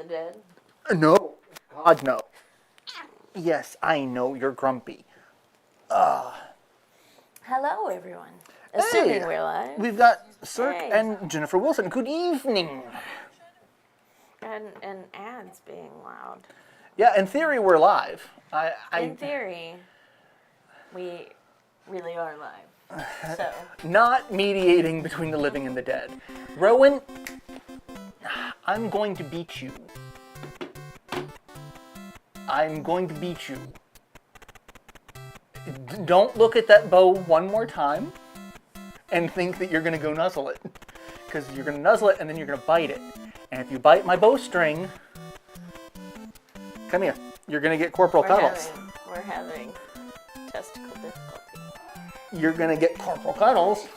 the dead? No. God, no. Yes, I know you're grumpy. Hello, everyone. Assuming we're live. We've got Cirque Hey. and Jennifer Wilson. Good evening. And ads being loud. Yeah, in theory, we're live. In theory, we really are live. So, Not mediating between the living and the dead. Rowan, I'm going to beat you. I'm going to beat you. Don't look at that bow one more time and think that you're going to go nuzzle it. Because you're going to nuzzle it and then you're going to bite it. And if you bite my bowstring, come here. You're going to get corporal cuddles. we're having testicle difficulty. You're going to get corporal cuddles.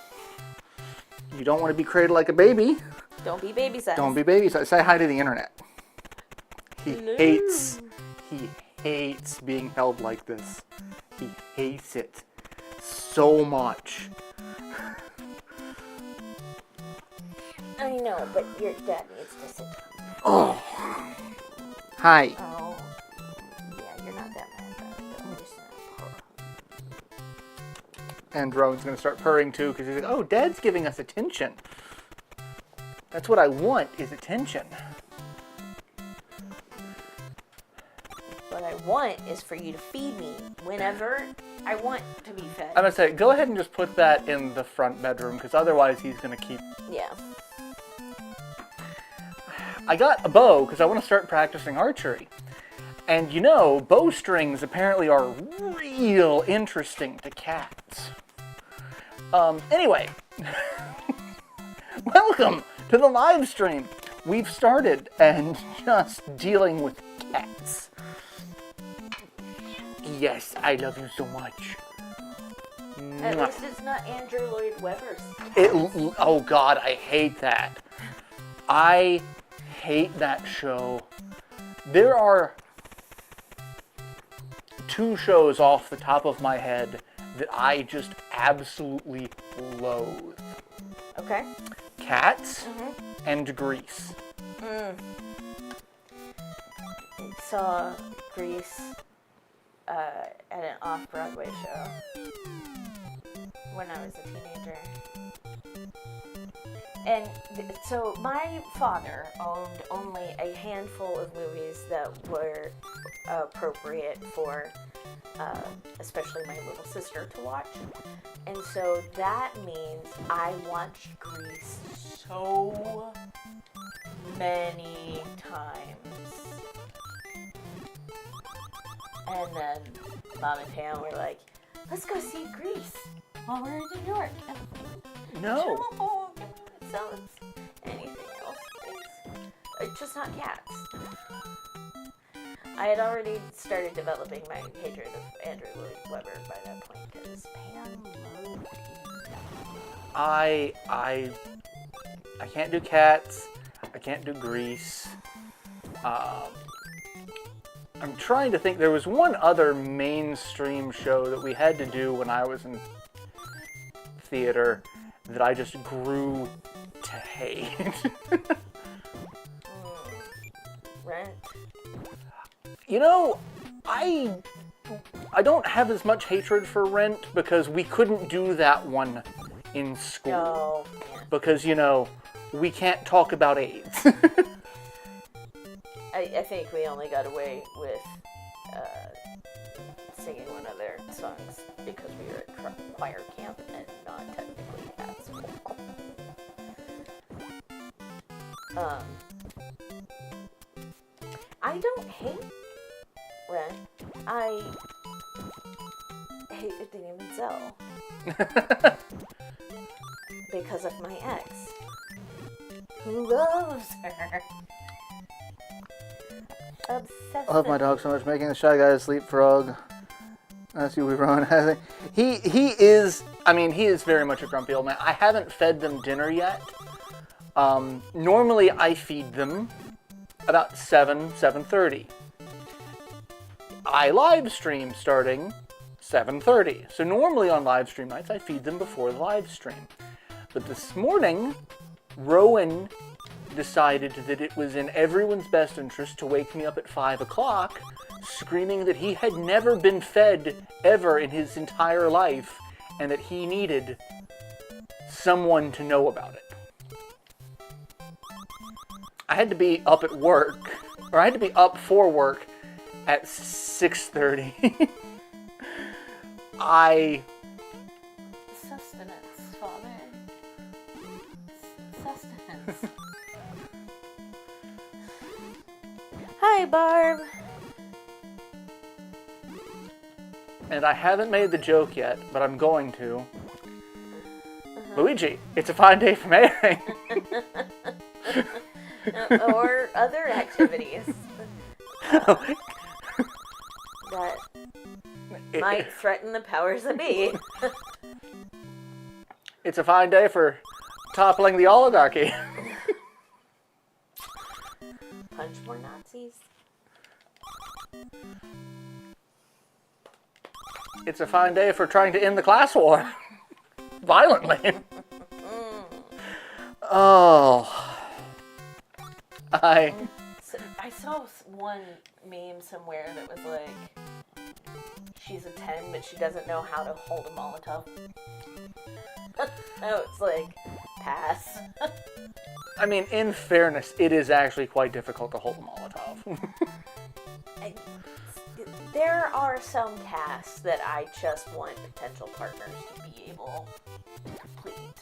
You don't want to be cradled like a baby. Don't be baby size. Don't be baby size. Say hi to the internet. He Hello. hates being held like this. He hates it so much. I know, but your dad needs to sit down. Oh. Hi. Oh. Yeah, you're not that mad about it, though. Just, And Rowan's going to start purring too because he's like, oh, Dad's giving us attention. That's what I want, is attention. What I want is for you to feed me whenever I want to be fed. I'm going to say, go ahead and just put that in the front bedroom because otherwise he's going to keep... Yeah. I got a bow because I want to start practicing archery. And you know, bowstrings apparently are real interesting to cats. Anyway, welcome to the live stream. We've started and just dealing with cats. Yes, I love you so much. At least it's not Andrew Lloyd Webber's. Oh God, I hate that. I hate that show. There are 2 shows off the top of my head that I just absolutely loathe. Okay. Cats and Grease. I saw Grease at an off-Broadway show when I was a teenager. And so my father owned only a handful of movies that were appropriate for especially my little sister to watch. And so that means I watched Grease so many times. And then Mom and Pam were like, let's go see Grease while we're in New York. No. So it's anything else, please. Just not cats. I had already started developing my hatred of Andrew Lloyd Webber by that point because Pam loved him. I can't do cats. I can't do Grease. I'm trying to think. There was one other mainstream show that we had to do when I was in theater that I just grew to hate. Rent. You know, I don't have as much hatred for Rent because we couldn't do that one in school. No. Because, you know, we can't talk about AIDS. I think we only got away with singing one of their songs because we were at choir camp and not technically at school. I don't hate Rent. I hate it didn't even sell. Because of my ex. Who loves her. Obsessive. I love my dog so much, making the Shy Guy sleep frog. That's you, we run. He is very much a grumpy old man. I haven't fed them dinner yet. Normally I feed them about 7:30. I live stream starting 7:30. So normally on live stream nights I feed them before the live stream. But this morning, Rowan decided that it was in everyone's best interest to wake me up at 5 o'clock, screaming that he had never been fed ever in his entire life, and that he needed someone to know about it. I had to be up at work, or I had to be up for work at 6:30. Sustenance, Father. Sustenance. Hi, Barb. And I haven't made the joke yet, but I'm going to. Luigi, it's a fine day for marrying. Or other activities that might threaten the powers that be. It's a fine day for toppling the oligarchy. Punch more Nazis. It's a fine day for trying to end the class war. Violently. Oh. I saw one meme somewhere that was like, she's a 10, but she doesn't know how to hold a Molotov. So it's like, pass. I mean, in fairness, it is actually quite difficult to hold a Molotov. There are some tasks that I just want potential partners to be able to complete.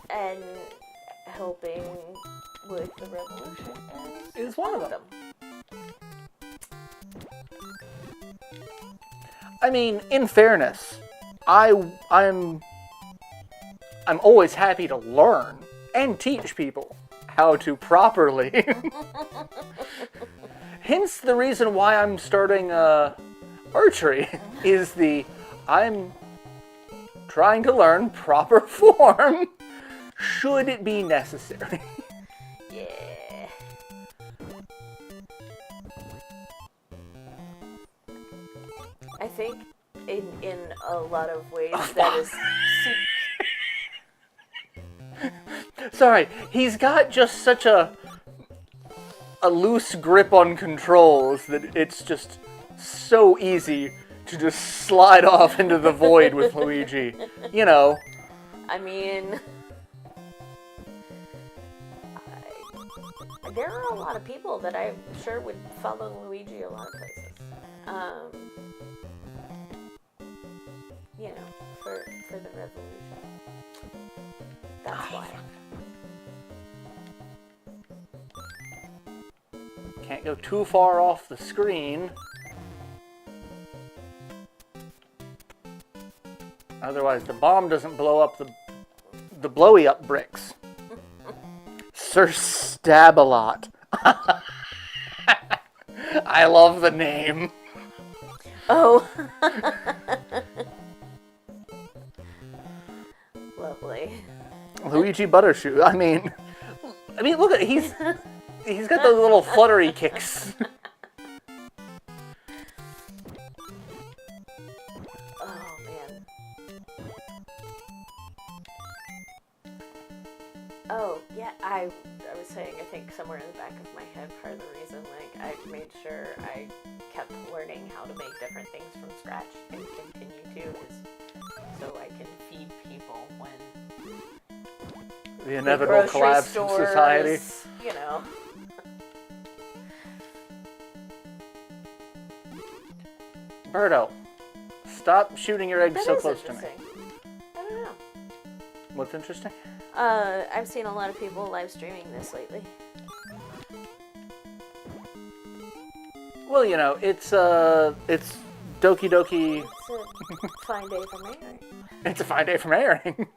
And helping with the revolution is one of them. them. I mean, in fairness, I'm always happy to learn and teach people how to properly. Hence the reason why I'm starting archery is I'm trying to learn proper form should it be necessary. Yeah. I think in a lot of ways that is Sorry, he's got just such a loose grip on controls that it's just so easy to just slide off into the void with Luigi. You know. I mean, there are a lot of people that I'm sure would follow Luigi a lot of places. You know, for the revolution. That's why. Can't go too far off the screen. Otherwise the bomb doesn't blow up the blowy up bricks. Sir Stab-A-Lot. I love the name. Oh. Lovely. Luigi Buttershoe. I mean, look at he's got those little fluttery kicks. Oh man. Oh yeah, I was saying, I think somewhere in the back of my head, part of the reason like I made sure I kept learning how to make different things from scratch and continue to is so I can feed people when The inevitable collapse of society. You know. Birdo, stop shooting your eggs That so is close to me. interesting. I don't know. What's interesting? I've seen a lot of people live streaming this lately. Well, you know, it's Doki Doki. It's a fine day for marrying. It's a fine day for marrying.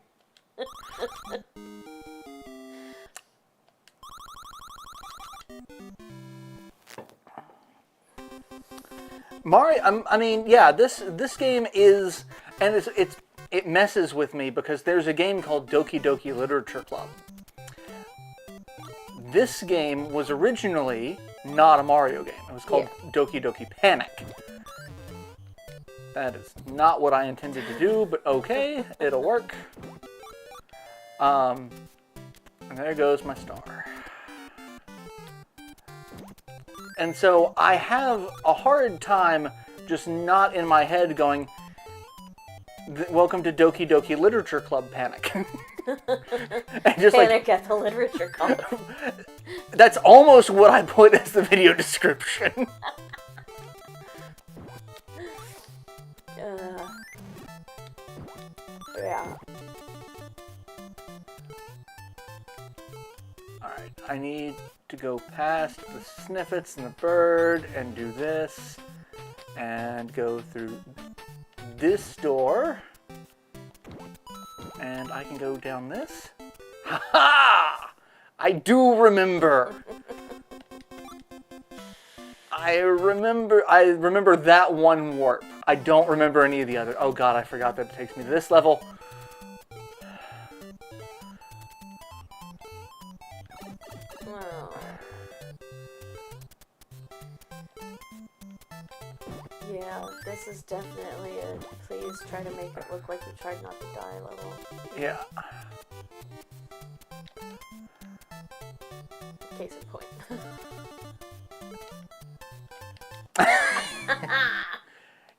Mario, I mean, yeah, this game is, and it messes with me because there's a game called Doki Doki Literature Club. This game was originally not a Mario game. It was called Doki Doki Panic. That is not what I intended to do, but okay, it'll work. And there goes my star. And so I have a hard time just not in my head going, welcome to Doki Doki Literature Club panic. And just Panic at the Literature Club. That's almost what I put as the video description. Yeah. Alright, I need to go past the sniffets and the bird and do this and go through this door and I can go down this. Ha ha! I do remember. I remember that one warp. I don't remember any of the other. Oh god, I forgot that it takes me to this level. Yeah, this is definitely a please try to make it look like you tried not to die level. Yeah. Case in point.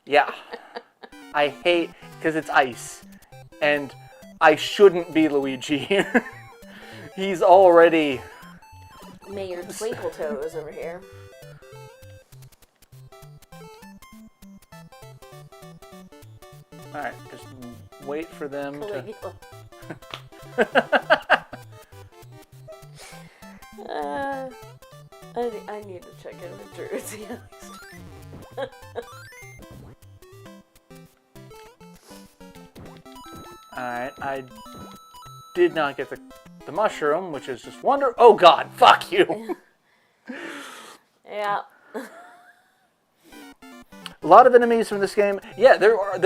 Yeah. I hate, because it's ice. And I shouldn't be Luigi here. He's already... Mayor Twinkle Toes over here. Alright, just wait for them Caligula. I need to check in with Drew at least. Alright, I did not get the mushroom, which is just wonder. Oh god, fuck you! Yeah. A lot of enemies from this game. Yeah, there are.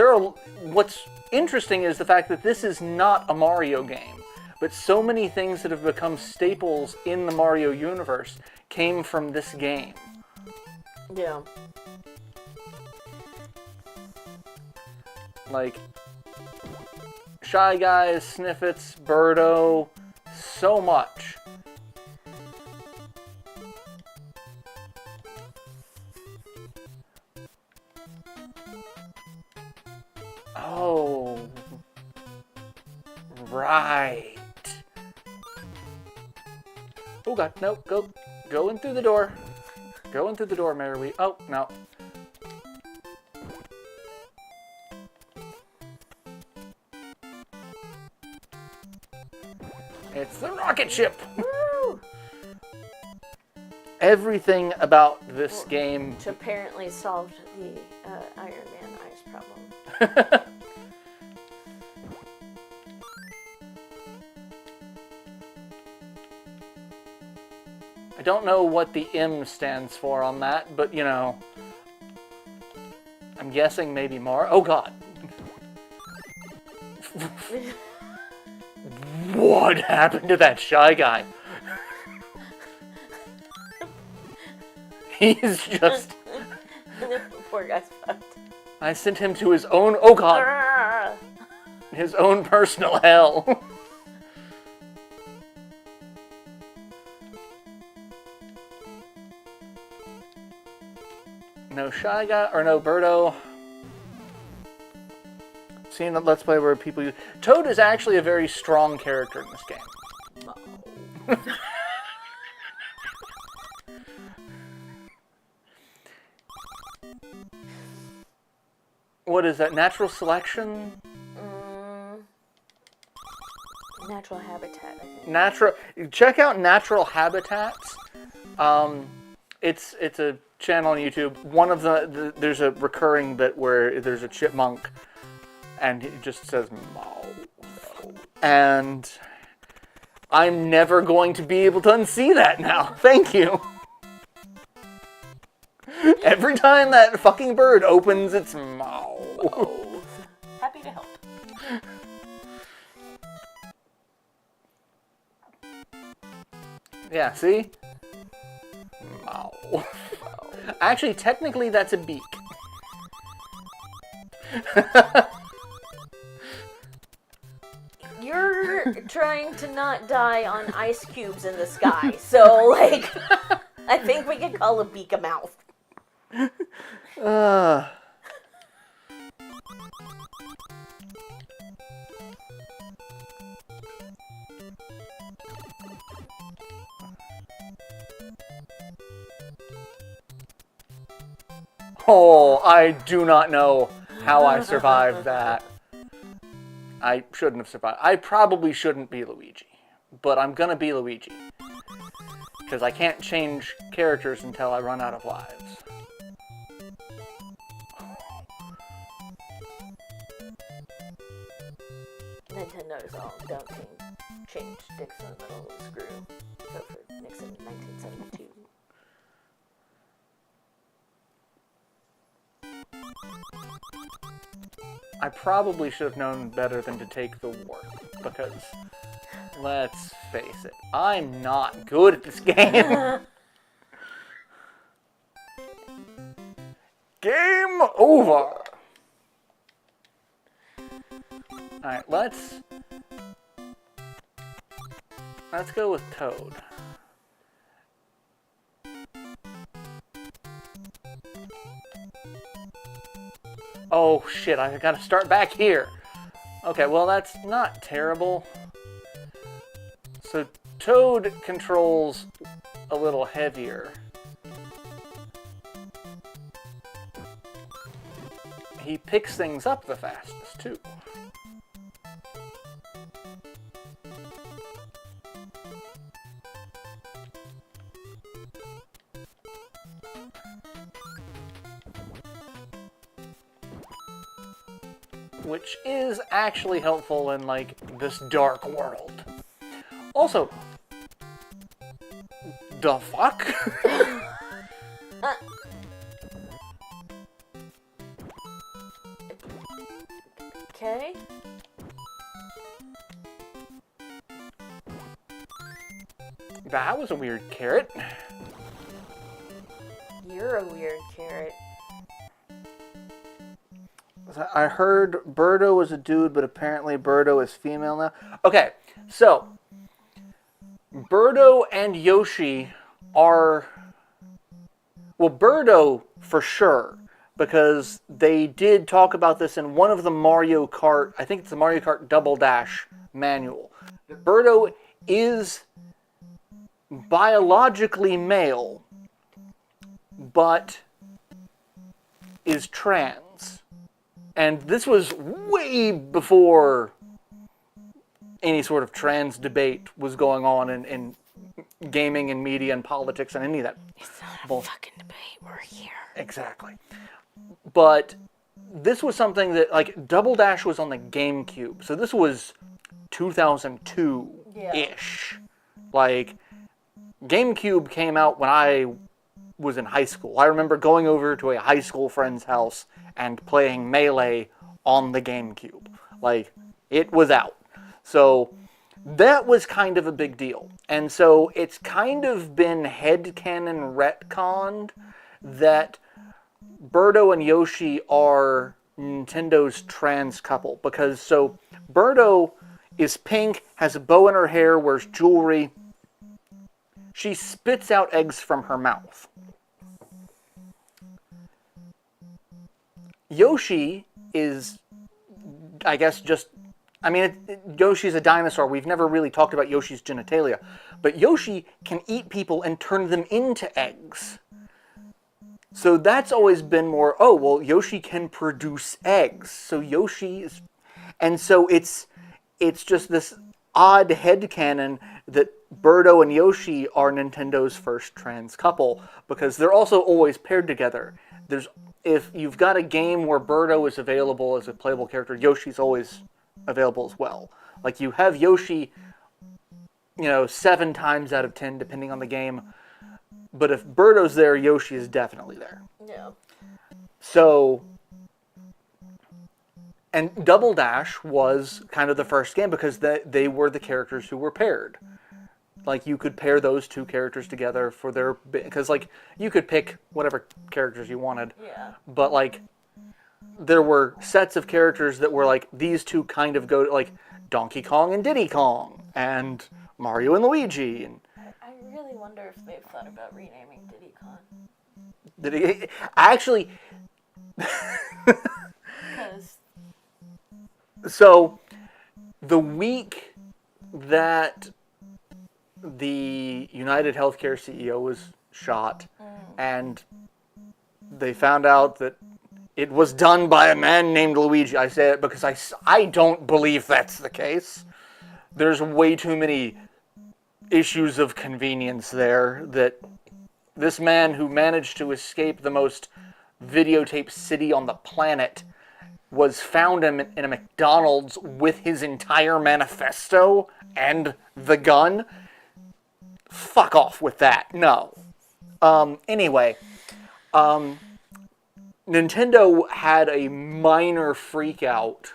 What's interesting is the fact that this is not a Mario game, but so many things that have become staples in the Mario universe came from this game. Yeah. Like Shy Guys, Sniffets, Birdo, so much. Oh, right. Oh god, no, go in through the door. Go in through the door, Mary. Oh, no. It's the rocket ship! Woo! Everything about this game... Which apparently solved the Iron Man ice problem. I don't know what the M stands for on that, but, you know... I'm guessing maybe more. Oh, God. What happened to that Shy Guy? He's just... Poor guy's fucked. I sent him to his own... Oh, God. His own personal hell. No Shy Guy, or no Birdo. Seeing the Let's Play where people use... Toad is actually a very strong character in this game. Oh. What is that? Natural selection? Natural habitat, I think. Check out Natural Habitats. It's a channel on YouTube. One of there's a recurring bit where there's a chipmunk, and he just says "Mow," and I'm never going to be able to unsee that now. Thank you. Every time that fucking bird opens its mouth. Oh. Happy to help. Yeah, see? Mow. Actually, technically, that's a beak. You're trying to not die on ice cubes in the sky, so, like, I think we could call a beak a mouth. Oh, I do not know how I survived that. I shouldn't have survived. I probably shouldn't be Luigi, but I'm gonna be Luigi. Because I can't change characters until I run out of lives. Nintendo's all don't change dicks in the middle of the screw. Vote for Nixon in 1972. I probably should have known better than to take the war, because, let's face it, I'm not good at this game. Game over! Alright, let's go with Toad. Oh shit, I gotta start back here. Okay, well that's not terrible. So Toad controls a little heavier. He picks things up the fastest too. Which is actually helpful in, like, this dark world. Also, the fuck? Okay. That was a weird carrot. You're a weird carrot. I heard Birdo was a dude, but apparently Birdo is female now. Okay, so Birdo and Yoshi are... Well, Birdo for sure, because they did talk about this in one of the Mario Kart, I think it's the Mario Kart Double Dash manual. Birdo is biologically male, but is trans. And this was way before any sort of trans debate was going on in gaming and media and politics and any of that. It's not a fucking debate. We're here. Exactly. But this was something that, like, Double Dash was on the GameCube. So this was 2002-ish. Yeah. Like, GameCube came out when I was in high school. I remember going over to a high school friend's house and playing Melee on the GameCube. Like, it was out. So that was kind of a big deal. And so it's kind of been headcanon retconned that Birdo and Yoshi are Nintendo's trans couple. Because, so, Birdo is pink, has a bow in her hair, wears jewelry. She spits out eggs from her mouth. Yoshi is, I guess, just... I mean, Yoshi's a dinosaur. We've never really talked about Yoshi's genitalia. But Yoshi can eat people and turn them into eggs. So that's always been more, oh, well, Yoshi can produce eggs. So Yoshi is... And so it's just this odd headcanon that Birdo and Yoshi are Nintendo's first trans couple, because they're also always paired together. If you've got a game where Birdo is available as a playable character, Yoshi's always available as well. Like, you have Yoshi, 7 times out of 10, depending on the game. But if Birdo's there, Yoshi is definitely there. Yeah. So, and Double Dash was kind of the first game because they were the characters who were paired. Like, you could pair those two characters together for their... Because, like, you could pick whatever characters you wanted. Yeah. But, like, there were sets of characters that were like, these two kind of go, like Donkey Kong and Diddy Kong, and Mario and Luigi. And I really wonder if they've thought about renaming Diddy Kong. Actually, Because so the week that the United Healthcare CEO was shot, and they found out that it was done by a man named Luigi. I say it because I don't believe that's the case. There's way too many issues of convenience there that this man who managed to escape the most videotaped city on the planet was found in a McDonald's with his entire manifesto and the gun. Fuck off with that. No. Anyway, Nintendo had a minor freak out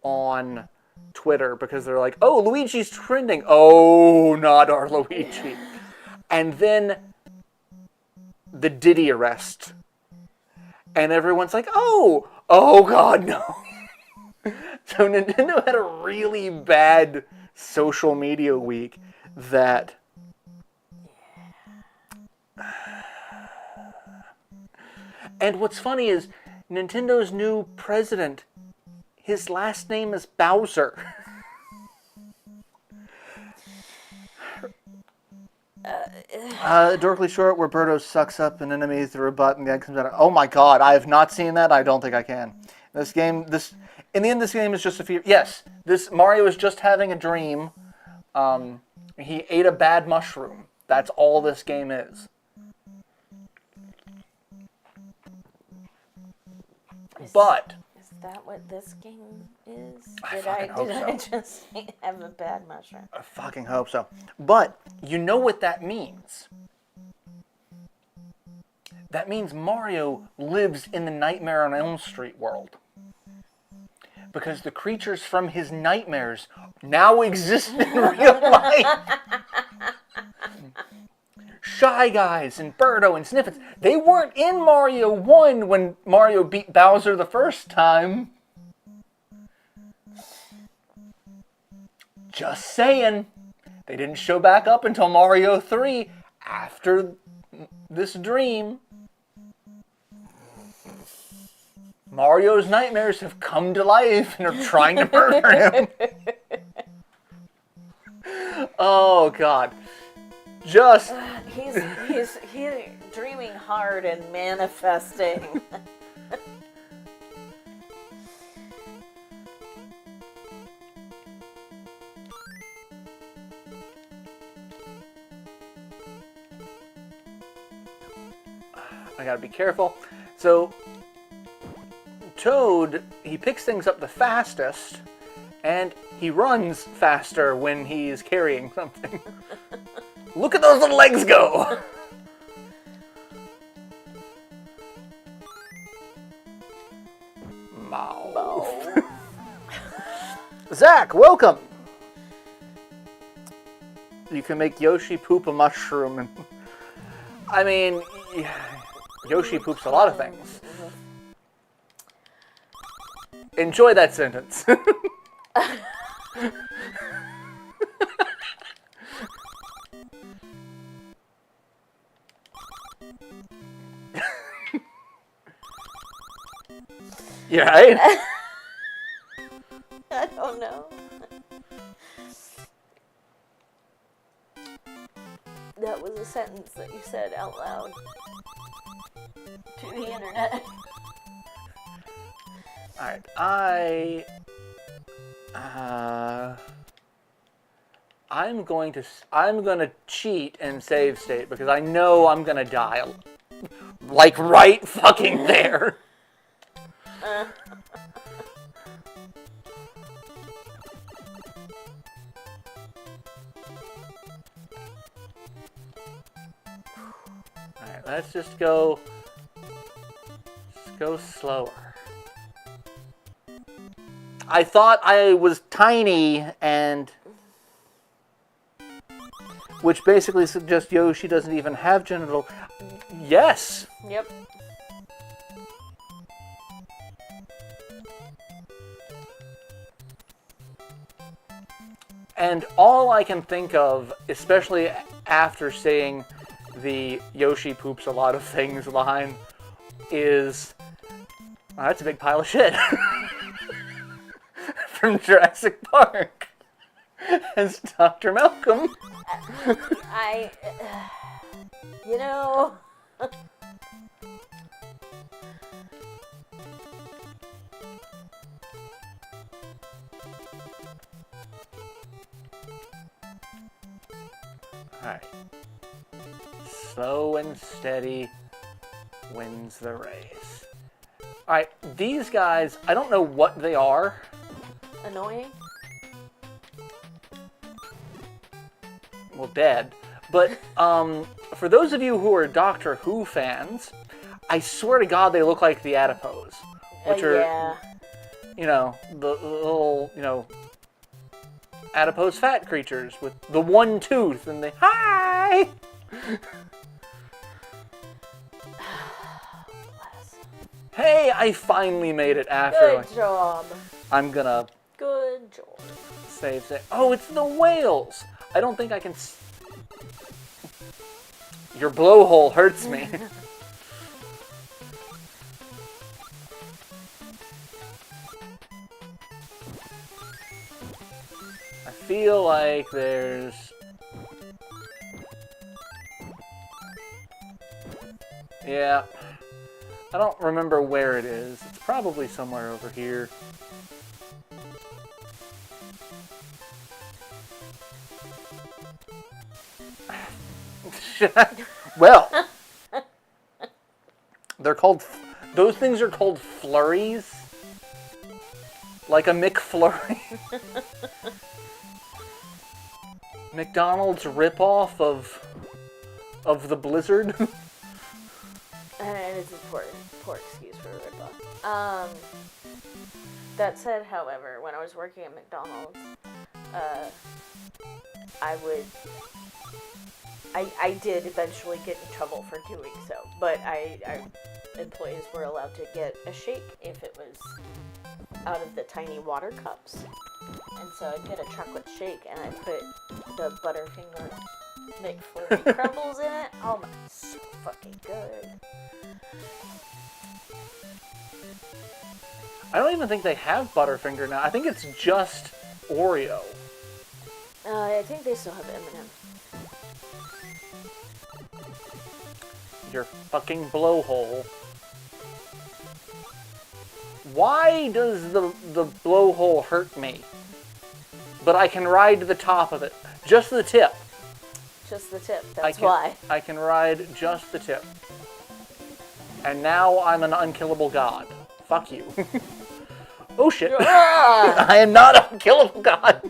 on Twitter because they're like, oh, Luigi's trending. Oh, not our Luigi. And then the Diddy arrest. And everyone's like, oh God, no. So Nintendo had a really bad social media week that... And what's funny is Nintendo's new president, his last name is Bowser. Dorkly short, where Birdo sucks up an enemy through a butt and the egg comes out. Oh my god, I have not seen that. I don't think I can. In the end, this game is just a few. Yes, Mario is just having a dream. He ate a bad mushroom. That's all this game is. But is that what this game is? I Did hope so. I just have a bad mushroom? I fucking hope so. But you know what that means? That means Mario lives in the Nightmare on Elm Street world. Because the creatures from his nightmares now exist in real life. Shy Guys and Birdo and Sniffins, they weren't in Mario 1 when Mario beat Bowser the first time. Just saying. They didn't show back up until Mario 3 after this dream. Mario's nightmares have come to life and are trying to murder him. Oh, God. Just... He's dreaming hard and manifesting. I gotta be careful. So, Toad, he picks things up the fastest, and he runs faster when he's carrying something. Look at those little legs go! Mouth. Zach, welcome! You can make Yoshi poop a mushroom. And I mean, Yoshi poops a lot of things. Enjoy that sentence. Yeah, right? I don't know. That was a sentence that you said out loud to the internet. Alright, I'm going to cheat and save state because I know I'm gonna die. Like right fucking there. Alright, let's just go slower. I thought I was tiny, and which basically suggests Yoshi doesn't even have genital. Yes. Yep. And all I can think of, especially after seeing the Yoshi poops a lot of things line, is, oh, that's a big pile of shit. From Jurassic Park. As Dr. Malcolm. You know... Alright. Slow and steady wins the race. Alright, these guys, I don't know what they are. Annoying? Well, dead. But, for those of you who are Doctor Who fans, I swear to God they look like the adipose. Which are, yeah. you know, the little, you know, adipose fat creatures with the one tooth and the hi! Hey, I finally made it after. Good job. I'm gonna Good job. save. Oh, it's the whales. I don't think I can. Your blowhole hurts me. I feel like there's. Yeah. I don't remember where it is. It's probably somewhere over here. Well, they're called. Those things are called flurries. Like a McFlurry. McDonald's ripoff of the Blizzard. And it's a poor excuse for a ripoff. That said, however, when I was working at McDonald's, I did eventually get in trouble for doing so, but employees were allowed to get a shake if it was out of the tiny water cups. And so I'd get a chocolate shake and I'd put the Butterfinger McFlurry crumbles in it. Oh my, so fucking good. I don't even think they have Butterfinger now. I think it's just Oreo. I think they still have M&M. Your fucking blowhole. Why does the blowhole hurt me? But I can ride the top of it. Just the tip. Just the tip, that's why. I can ride just the tip. And now I'm an unkillable god. Fuck you. Oh shit. I am not an unkillable god.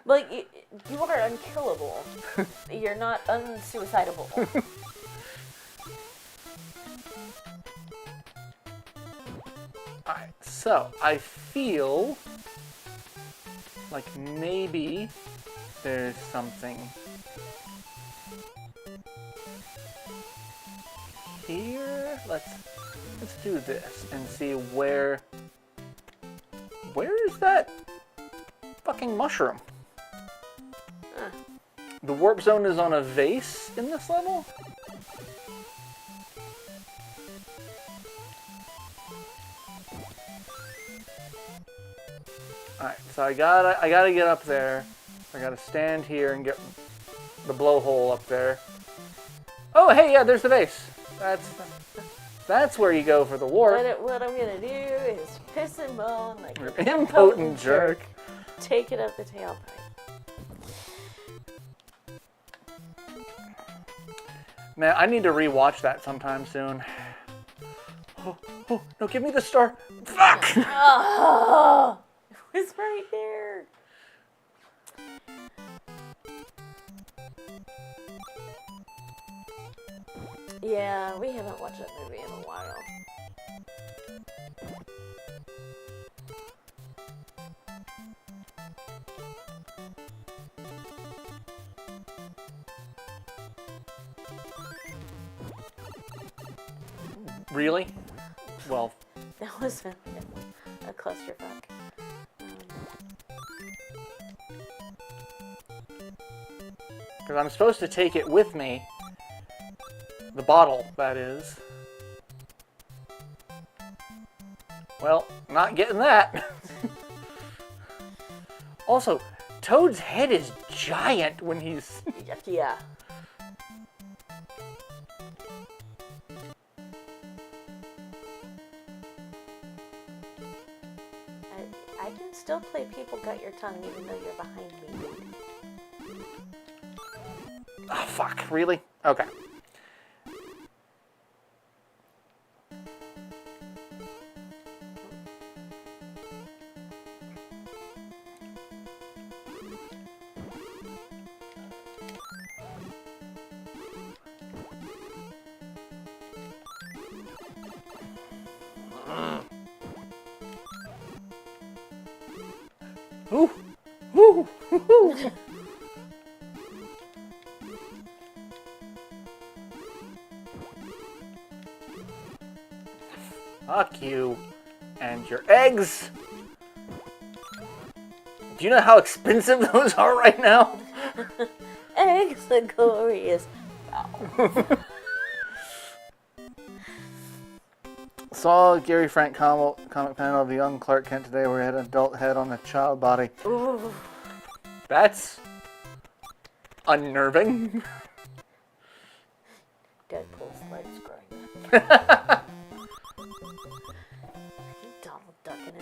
Like, you are unkillable. You're not unsuicidable. Alright, so I feel like maybe there's something here. Let's do this and see where is that fucking mushroom? Huh. The warp zone is on a vase in this level? Alright, so I gotta get up there. I gotta stand here and get the blowhole up there. Oh, hey, yeah, there's the vase. That's where you go for the warp. What I'm gonna do is piss and moan like You're an impotent jerk. Take it up the tailpipe. Man, I need to rewatch that sometime soon. Oh, no, give me the star. Fuck! Oh, it was right there. Yeah, we haven't watched that movie in a while. Really? Well, That was a clusterfuck. Because I'm supposed to take it with me. The bottle, that is. Well, not getting that. Also, Toad's head is giant when he's... Yeah. I can still play People Got Your Tongue even though you're behind me. Oh, fuck. Really? Okay. Ooh. Ooh. Ooh. Fuck you and your eggs. Do you know how expensive those are right now? Eggs are glorious. Wow. Saw Gary Frank comic panel of the young Clark Kent today where he had an adult head on a child body. Ooh. That's unnerving. Deadpool's legs growing. Are you double ducking it?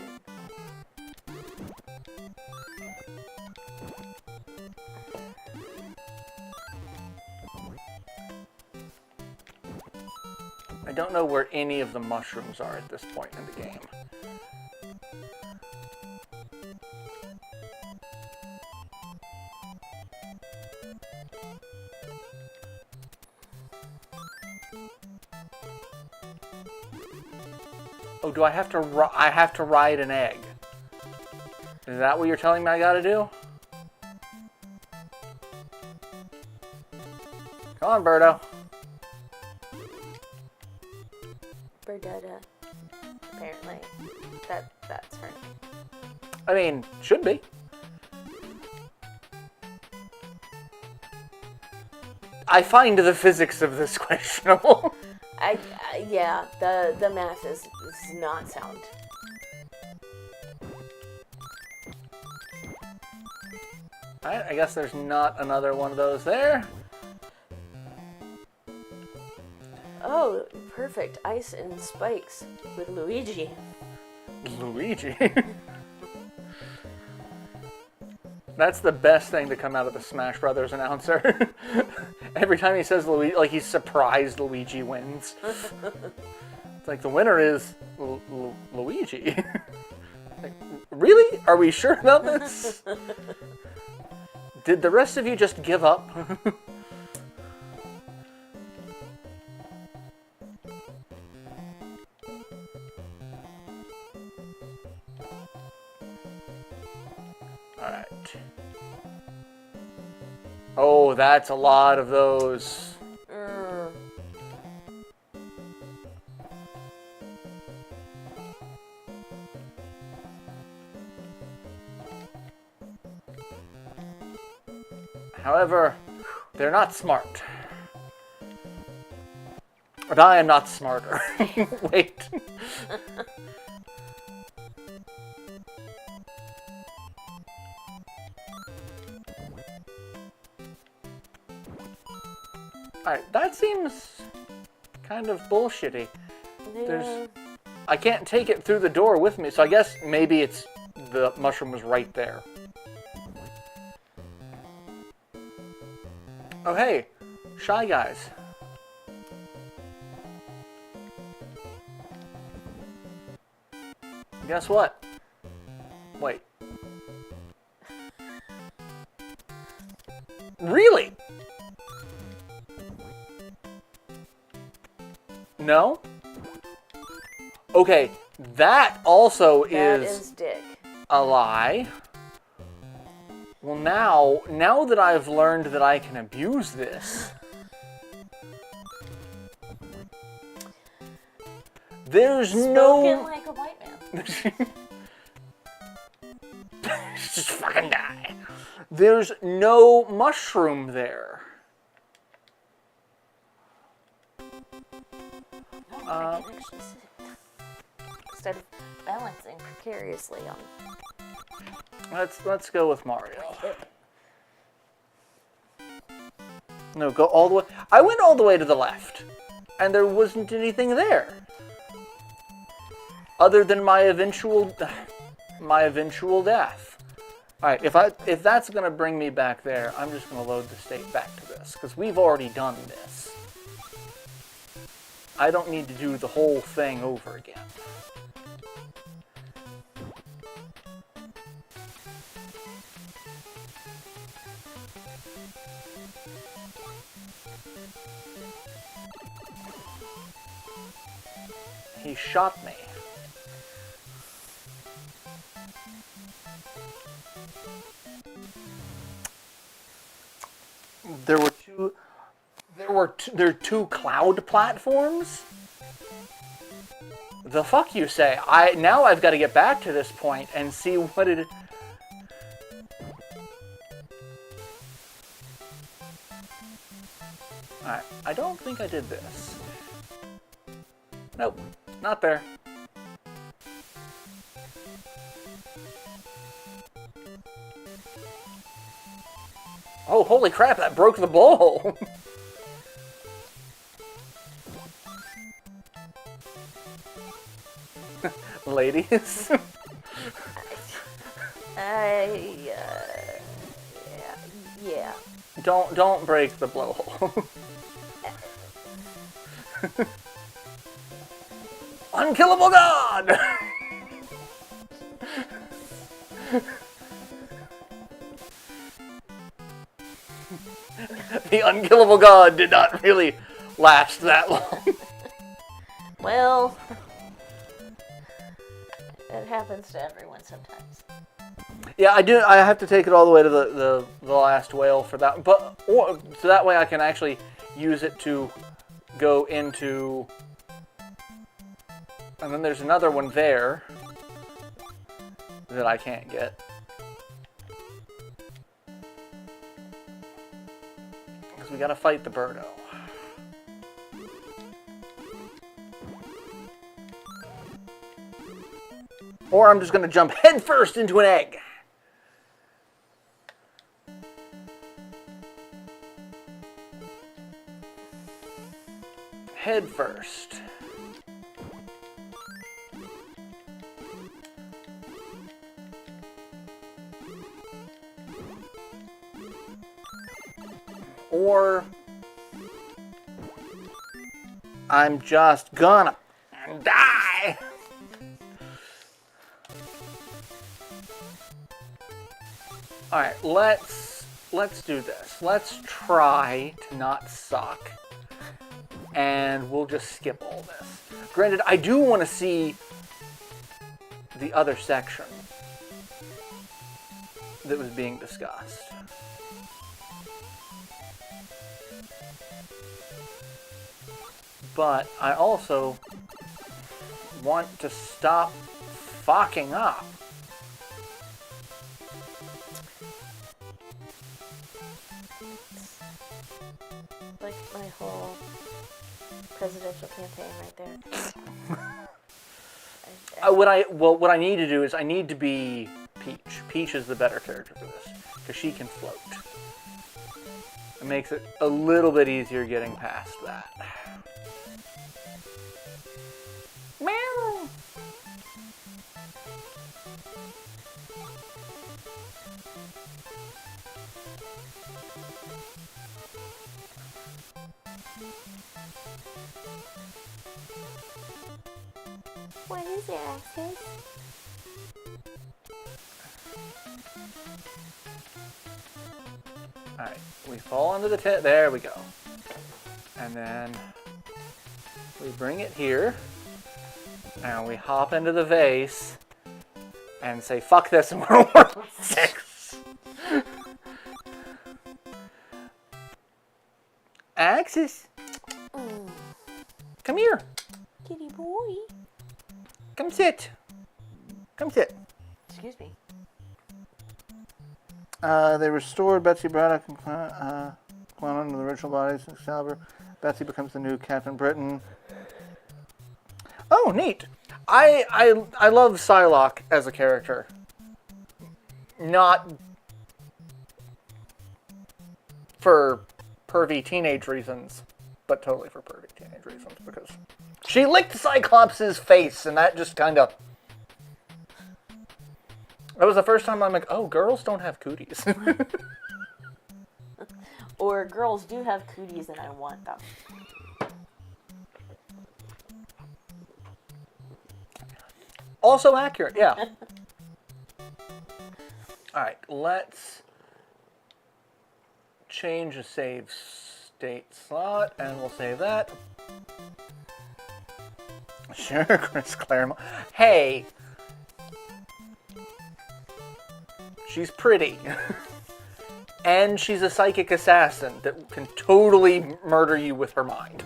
I don't know where any of the mushrooms are at this point in the game. Oh, do I have to I have to ride an egg? Is that what you're telling me I gotta do? Come on, Birdo. Berdetta. Apparently. That's her name. I mean, should be. I find the physics of this questionable. Yeah, the math is not sound. Alright, I guess there's not another one of those there. Oh, perfect. Ice and spikes with Luigi. Luigi? That's the best thing to come out of the Smash Brothers announcer. Every time he says Luigi, like he's surprised Luigi wins. It's like the winner is Luigi. Like, really? Are we sure about this? Did the rest of you just give up? Alright. Oh, that's a lot of those. However, they're not smart. But I am not smarter. Wait. Alright, that seems kind of bullshitty. Yeah. I can't take it through the door with me, so I guess maybe it's the mushroom was right there. Oh hey, Shy Guys. Guess what? Wait. Really? No? Okay, that also That is Dick. a lie. Well, now that I've learned that I can abuse this, there's Spoken like a white man. Just fucking die. There's no mushroom there. I can actually sit. Instead of balancing precariously on Let's go with Mario. hip. No, go all the way. I went all the way to the left, and there wasn't anything there, other than my eventual death. All right, if that's gonna bring me back there, I'm just gonna load the state back to this because we've already done this. I don't need to do the whole thing over again. He shot me. There are two cloud platforms? The fuck you say? Now I've got to get back to this point and see what it is. Alright, I don't think I did this. Nope, not there. Oh, holy crap, that broke the bowl! Ladies? Yeah. Don't break the blowhole. Unkillable God! The unkillable God did not really last that long. Well, it happens to everyone sometimes. Yeah, I do. I have to take it all the way to the last whale for that, so that way I can actually use it to go into. And then there's another one there that I can't get. Because we gotta fight the Birdo. Or I'm just gonna jump headfirst into an egg. Headfirst. Or I'm just gonna die. All right, let's do this. Let's try to not suck, and we'll just skip all this. Granted, I do want to see the other section that was being discussed. But I also want to stop fucking up. Like my whole presidential campaign right there. What I need to do is I need to be Peach. Peach is the better character for this because she can float. It makes it a little bit easier getting past that. Meow. What is it, Axis? Alright, we fall under the tent. There we go. And then we bring it here. And we hop into the vase and say, fuck this, and we're World 6. Axis, come here. Kitty boy. Come sit. Come sit. Excuse me. They restored Betsy Braddock and Quanon to the original bodies. Excalibur. Betsy becomes the new Captain Britain. Oh, neat. I love Psylocke as a character. Not for pervy teenage reasons, but totally for pervy teenage reasons, because she licked Cyclops' face, and that just kind of... That was the first time I'm like, oh, girls don't have cooties. Or girls do have cooties and I want them. Also accurate, yeah. Alright, let's change the save state slot, and we'll save that. Sure, Chris Claremont. Hey! She's pretty. And she's a psychic assassin that can totally murder you with her mind.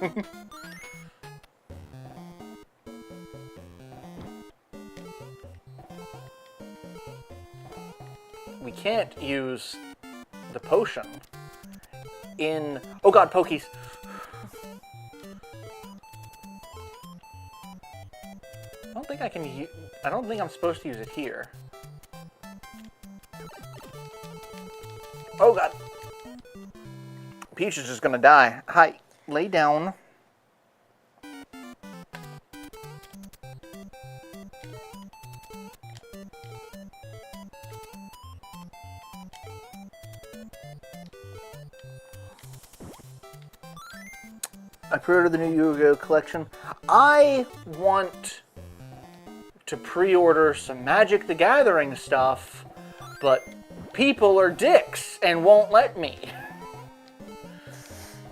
We can't use the potion in... Oh god, Pokies! I don't think I can use... I don't think I'm supposed to use it here. Oh god! Peach is just gonna die. Hi, lay down. I pre-ordered the new Yu-Gi-Oh! Collection. I want to pre-order some Magic the Gathering stuff, but people are dicks and won't let me.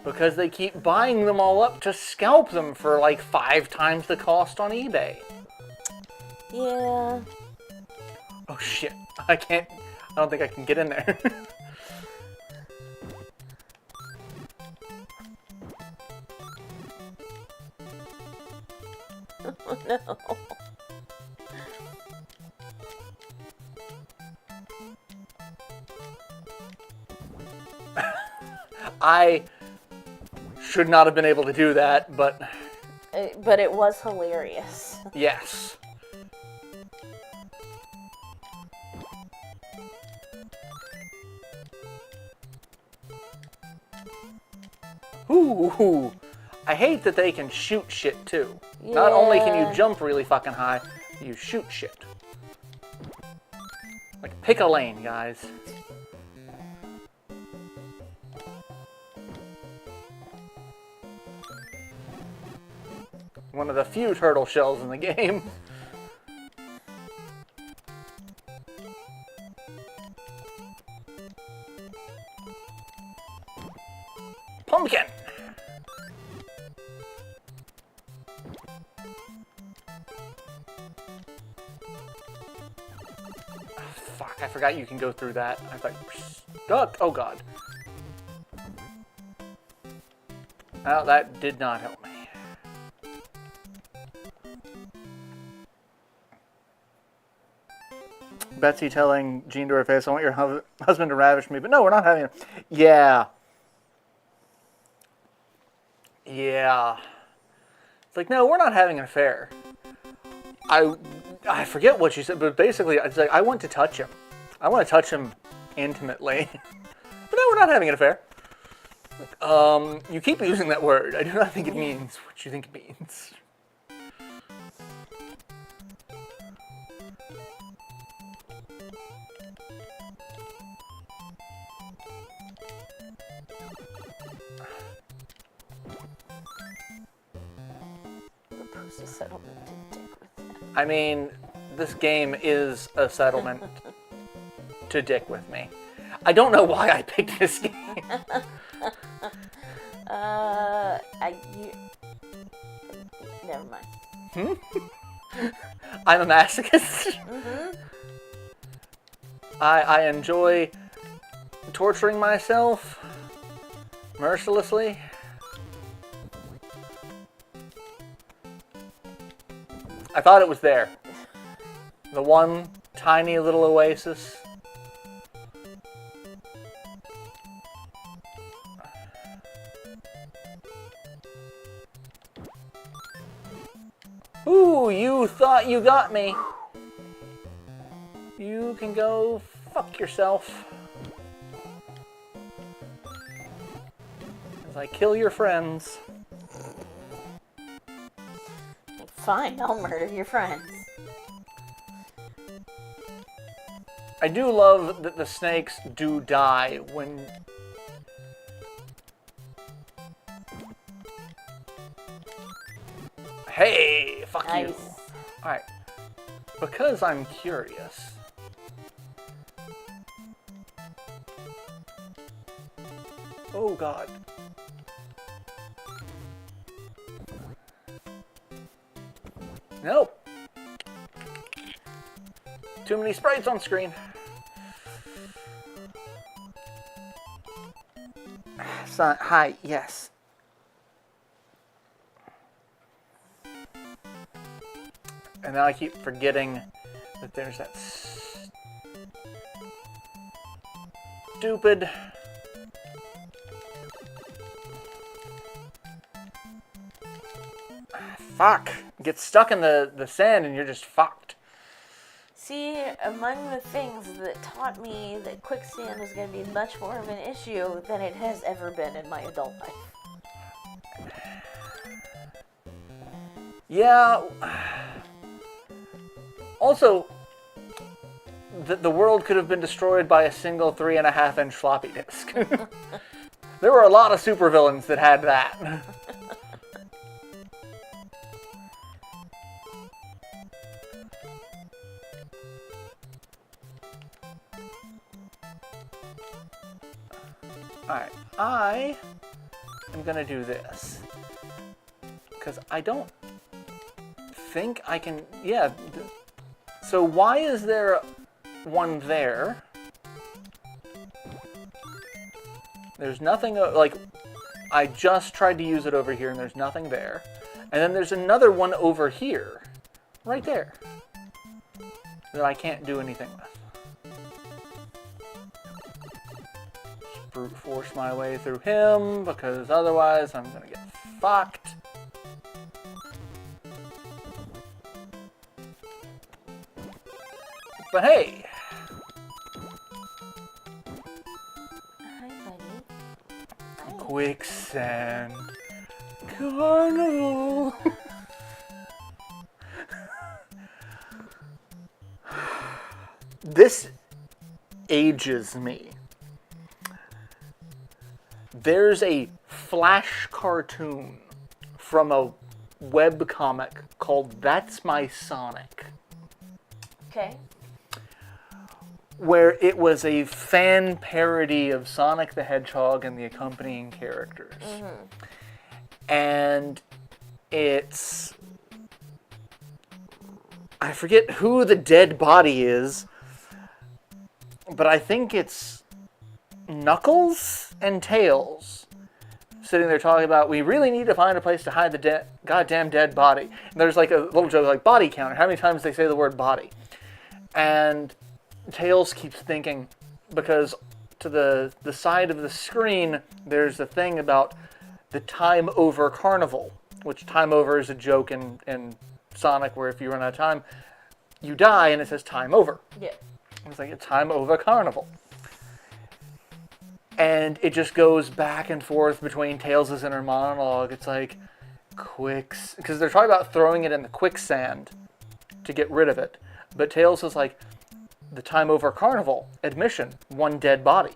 Because they keep buying them all up to scalp them for like 5 times the cost on eBay. Yeah. Oh shit, I don't think I can get in there. Oh no. I should not have been able to do that, but... But it was hilarious. Yes. Ooh, I hate that they can shoot shit too. Yeah. Not only can you jump really fucking high, you shoot shit. Like, pick a lane, guys. One of the few turtle shells in the game. Pumpkin! Oh, fuck, I forgot you can go through that. I thought you were stuck. Oh god. Well, that did not help me. Betsy telling Jean to her face, I want your husband to ravish me, but no, we're not having it. Yeah. Yeah. It's like, no, we're not having an affair. I forget what she said, but basically, it's like, I want to touch him. I want to touch him intimately. But no, we're not having an affair. You keep using that word. I do not think it means what you think it means. Propose a settlement to dick with them. I mean, this game is a settlement to dick with me. I don't know why I picked this game. Never mind. I'm a masochist. Mm-hmm. I enjoy torturing myself mercilessly. I thought it was there. The one tiny little oasis. Ooh, you thought you got me. You can go fuck yourself. As I kill your friends. Fine, I'll murder your friends. I do love that the snakes do die when... Hey, fuck you. Nice. Alright. Because I'm curious. Oh god. Nope. Too many sprites on screen. Hi, yes. And now I keep forgetting that there's that stupid... Fuck. Get stuck in the sand and you're just fucked. See, among the things that taught me that quicksand was going to be much more of an issue than it has ever been in my adult life. Yeah. Also, the world could have been destroyed by a single 3.5-inch floppy disk. There were a lot of supervillains that had that. Alright, I am gonna do this. Because I don't think I can... Yeah. So why is there one there? There's nothing... Like, I just tried to use it over here and there's nothing there. And then there's another one over here. Right there. That I can't do anything with. Brute force my way through him, because otherwise I'm gonna get fucked. But hey! Hi, buddy. Hi. Quicksand. Carnival! This ages me. There's a Flash cartoon from a webcomic called That's My Sonic, Okay. where it was a fan parody of Sonic the Hedgehog and the accompanying characters. And it's... I forget who the dead body is, but I think it's Knuckles and Tails sitting there talking about, we really need to find a place to hide the goddamn dead body. And there's like a little joke like body counter, how many times they say the word body. And Tails keeps thinking, because to the side of the screen there's a thing about the time over carnival, which time over is a joke in Sonic where if you run out of time you die and it says time over. Yeah. It's like a time over carnival. And it just goes back and forth between Tails' inner monologue. It's like, because they're talking about throwing it in the quicksand to get rid of it. But Tails is like, the time over carnival, admission, one dead body.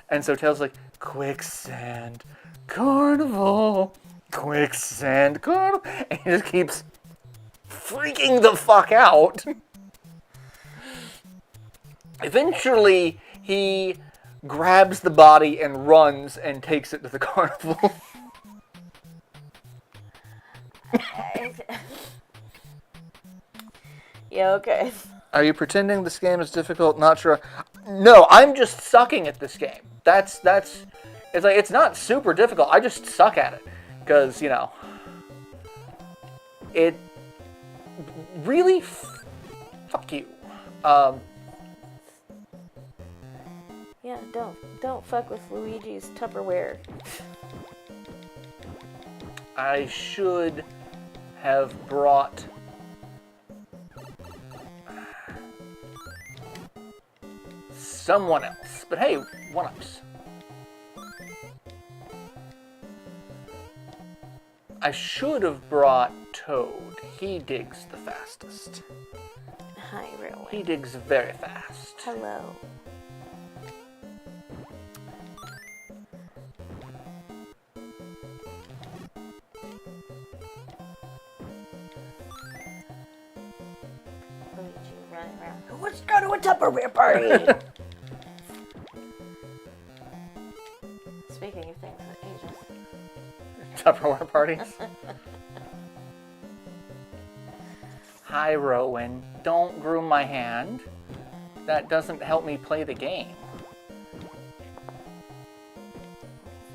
And so Tails is like, quicksand, carnival, quicksand, carnival. And he just keeps freaking the fuck out. Eventually, he grabs the body and runs and takes it to the carnival. Yeah, okay. Are you pretending this game is difficult? Not sure. No, I'm just sucking at this game. It's like, it's not super difficult. I just suck at it. Because, you know, it really, fuck you. Yeah, don't fuck with Luigi's Tupperware. I should have brought someone else. But hey, one-ups. I should have brought Toad. He digs the fastest. Hi, really. He digs very fast. Hello. Luigi running around. Let's go to a Tupperware party! Speaking of things that ages. Tupperware parties. Hi, Rowan. Don't groom my hand. That doesn't help me play the game.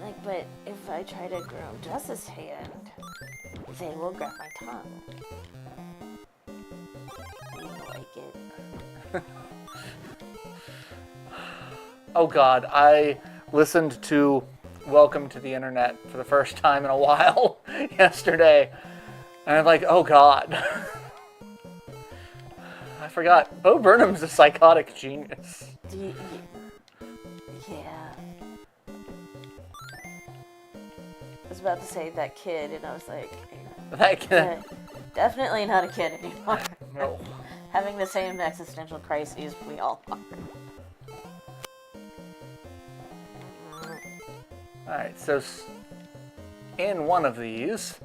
Like, but if I try to groom Jess's hand, they will grab my tongue. You like it. Oh God, I listened to Welcome to the Internet for the first time in a while yesterday. And I'm like, oh God. I forgot. Bo Burnham's a psychotic genius. Yeah. I was about to say that kid, and I was like, That kid. definitely not a kid anymore. No. Having the same existential crises we all are. Alright, so in one of these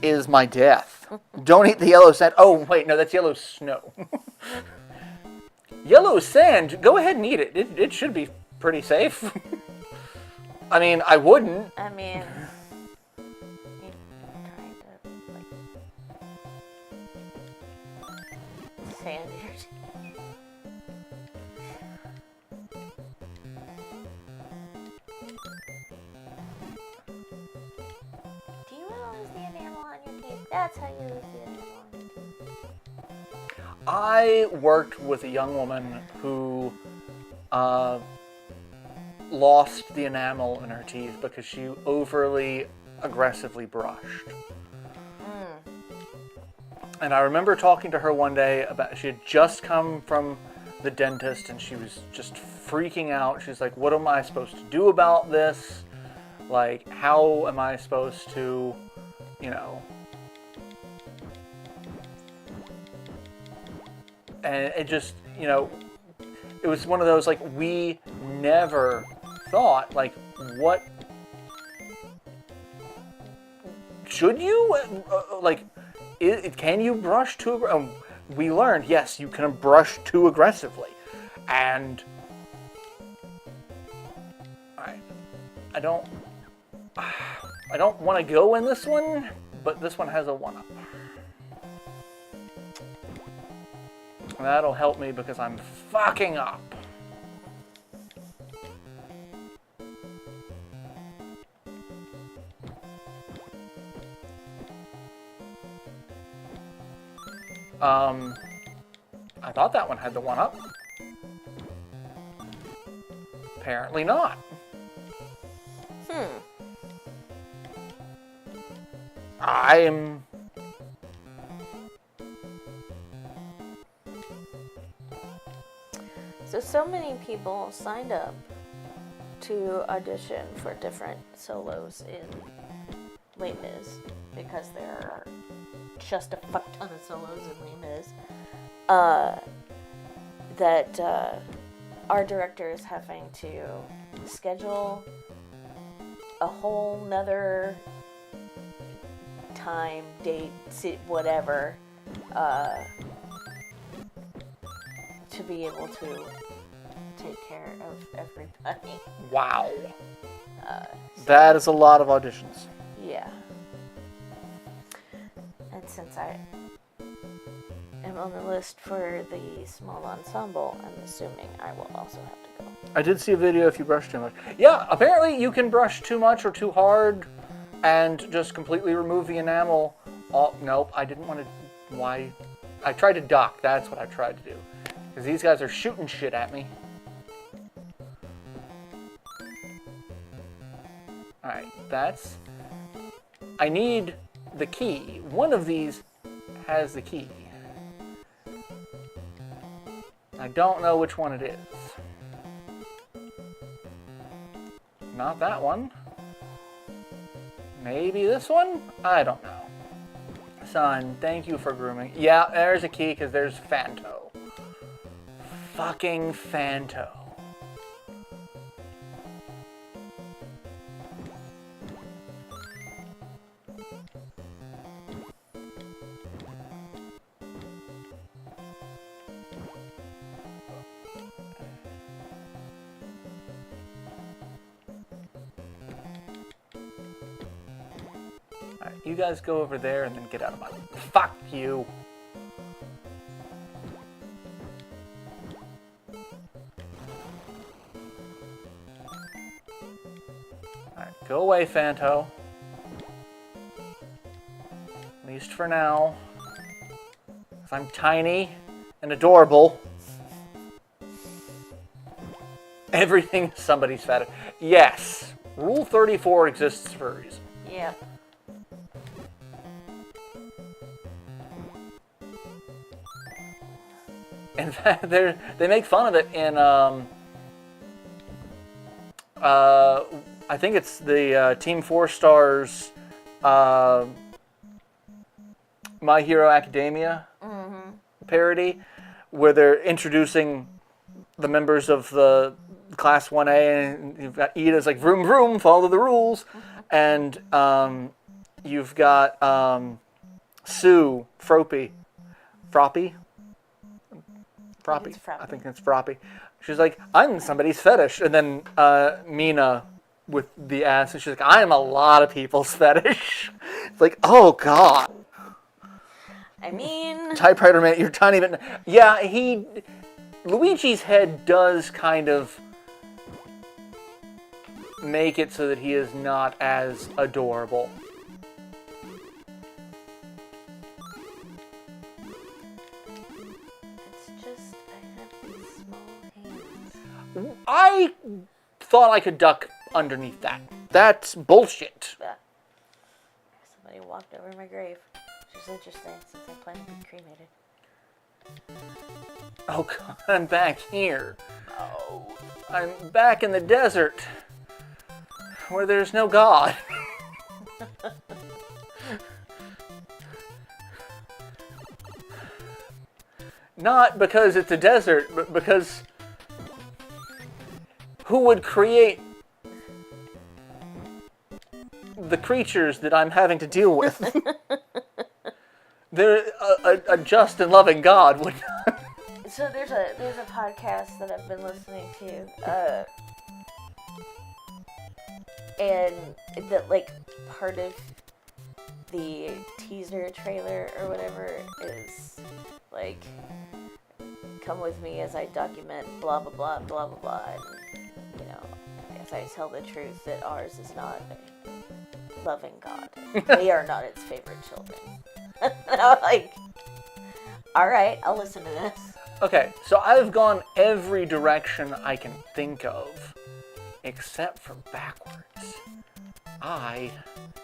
is my death. Don't eat the yellow sand. Oh, wait, no, that's yellow snow. Yellow sand, go ahead and eat it. It should be pretty safe. I mean, I wouldn't. I mean, you're trying to, like, sand your teeth. Do you want to lose the enamel on your teeth? That's how you lose the enamel on your teeth. I worked with a young woman who lost the enamel in her teeth because she overly aggressively brushed. And I remember talking to her one day about, she had just come from the dentist and she was just freaking out. She's like, what am I supposed to do about this? Like, how am I supposed to, you know... And it just, you know, it was one of those, like, we never thought, like, what... Should you? Can you brush too... we learned, yes, you can brush too aggressively. And... I don't want to go in this one, but this one has a 1-up. That'll help me because I'm fucking up. I thought that one had the 1-up. Apparently not. I'm... So many people signed up to audition for different solos in Les Mis because there are just a fuck ton of solos in Les Mis. That our director is having to schedule a whole nother time, date, whatever, to be able to take care of everybody. Wow. So, That is a lot of auditions. yeah. And since I am on the list for the small ensemble, I'm assuming I will also have to go. I did see a video if you brush too much. Yeah, apparently you can brush too much or too hard and just completely remove the enamel. Oh, nope, I didn't want to... Why? I tried to duck. That's what I tried to do. Because these guys are shooting shit at me. Alright, that's... I need the key. One of these has the key. I don't know which one it is. Not that one. Maybe this one? I don't know. Son, thank you for grooming. Yeah, there's a key because there's Fanto. Fucking Fanto. Alright, you guys go over there and then get out of my way. Fuck you! Alright, go away, Fanto. At least for now. 'Cause I'm tiny and adorable. Everything is somebody's fetish. Yes! Rule 34 exists for a reason. Yeah. In fact, they make fun of it in, I think it's the Team 4 Stars My Hero Academia parody, where they're introducing the members of the Class 1A, and you've got Ida's like, vroom vroom, follow the rules, and you've got Sue, Froppy. I think it's Froppy. She's like, I'm somebody's fetish. And then Mina with the ass, and she's like, I am a lot of people's fetish. It's like, oh god. I mean... Typewriter Man, you're tiny bit... Yeah, Luigi's head does kind of make it so that he is not as adorable. I thought I could duck underneath that. That's bullshit. Somebody walked over my grave. Which is interesting since I plan to be cremated. Oh god, I'm back here. Oh. I'm back in the desert. Where there's no god. Not because it's a desert, but because... Who would create the creatures that I'm having to deal with? They're a just and loving God would not. So there's a podcast that I've been listening to, and that like part of the teaser trailer or whatever is like, come with me as I document blah blah blah blah blah blah. And, as I tell the truth that ours is not a loving God. We are not its favorite children. And I'm like, alright, I'll listen to this. Okay, so I've gone every direction I can think of, except for backwards. I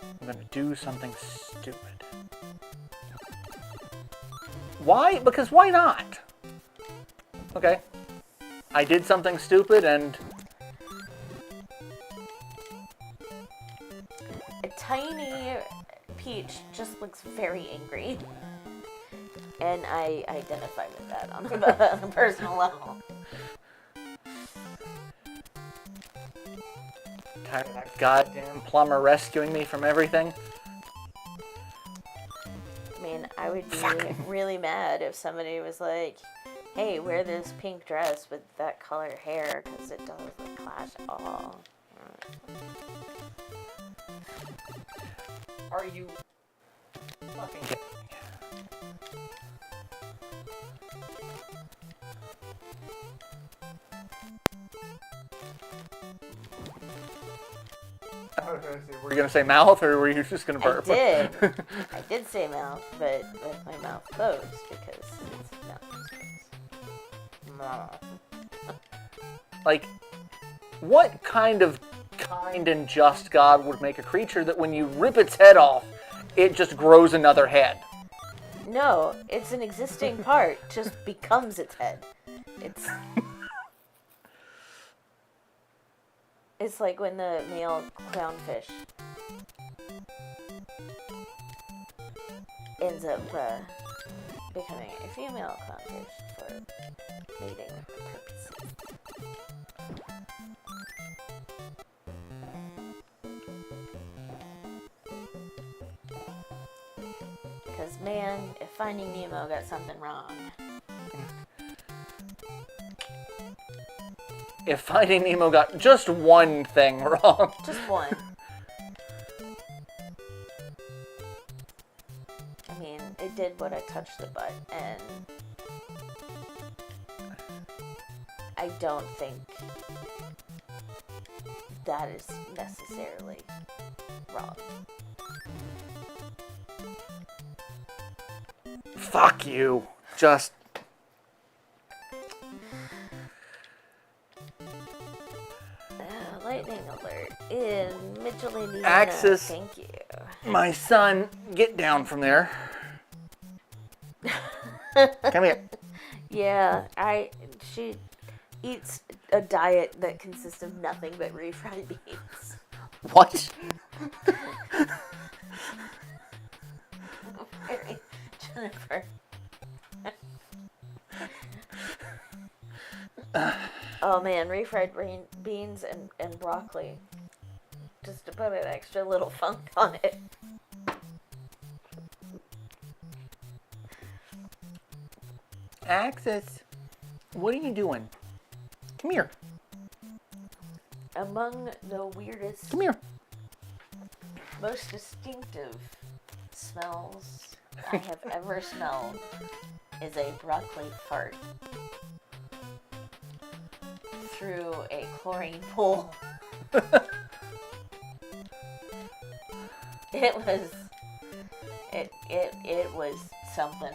am going to do something stupid. Why? Because why not? Okay. I did something stupid and... A tiny Peach just looks very angry. And I identify with that on a personal level. Tired of that goddamn plumber rescuing me from everything. I mean, I would be really mad if somebody was like, hey, wear this pink dress with that color hair because it doesn't clash at all. Are you fucking kidding me? Were you going to say mouth, or were you just going to burp? I did. I did say mouth, but with my mouth closed because it's mouth space. Like, what kind of kind and just God would make a creature that when you rip its head off, it just grows another head. No, it's an existing part, just becomes its head. It's like when the male clownfish ends up becoming a female clownfish for mating purposes. Because, man, if Finding Nemo got something wrong. If Finding Nemo got just one thing wrong. Just one. I mean, it did what I touched the butt, and I don't think that is necessarily wrong. Fuck you. Just... Lightning alert in Mitchell, Indiana. Axis. Thank you. My son, get down from there. Come here. Yeah, she eats a diet that consists of nothing but refried beans. What? Mary, Jennifer. Oh man, refried beans and broccoli. Just to put an extra little funk on it. Axis, what are you doing? Come here. Among the weirdest, Come here. most distinctive smells I have ever smelled is a broccoli fart through a chlorine pool. It was something.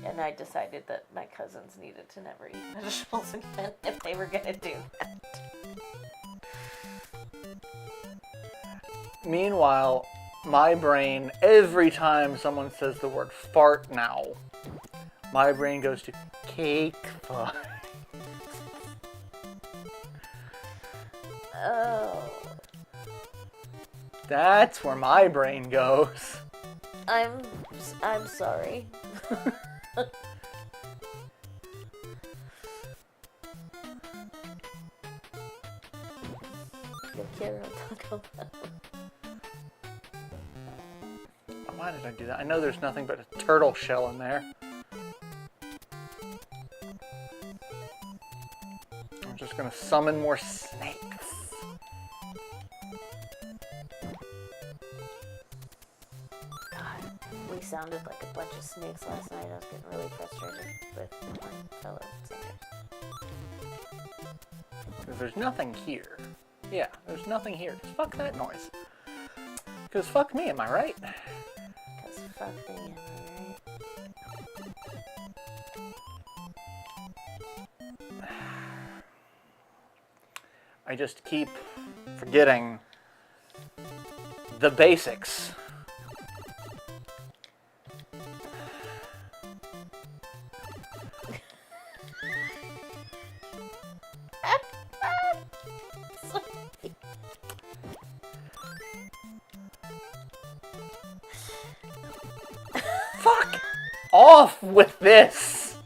And I decided that my cousins needed to never eat vegetables again if they were gonna do that. Meanwhile, my brain, every time someone says the word fart now, my brain goes to cake fart. Oh. That's where my brain goes. I'm sorry. Yo quiero Taco Bell. Why did I do that? I know there's nothing but a turtle shell in there. I'm just gonna summon more snakes. God, we sounded like a bunch of snakes last night. I was getting really frustrated with my fellow singers. Because there's nothing here. Yeah, there's nothing here. Just fuck that noise. Because fuck me, am I right? Because fuck me, am I right? I just keep forgetting the basics. Fuck off with this!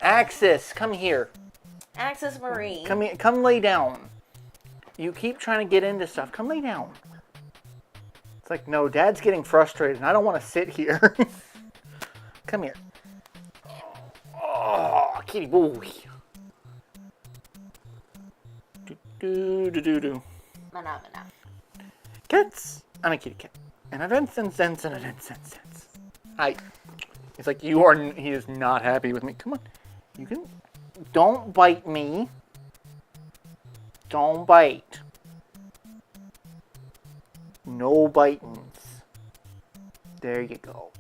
Axis, come here. Axis Marine. Come here. Come lay down. You keep trying to get into stuff. Come lay down. It's like, no, Dad's getting frustrated, and I don't want to sit here. Come here. Oh, kitty boy. Do. Mana. Cats. I'm a kitty cat. And a sense. Hi. He's like, he is not happy with me. Come on. You can. Don't bite me. Don't bite. No bitings. There you go.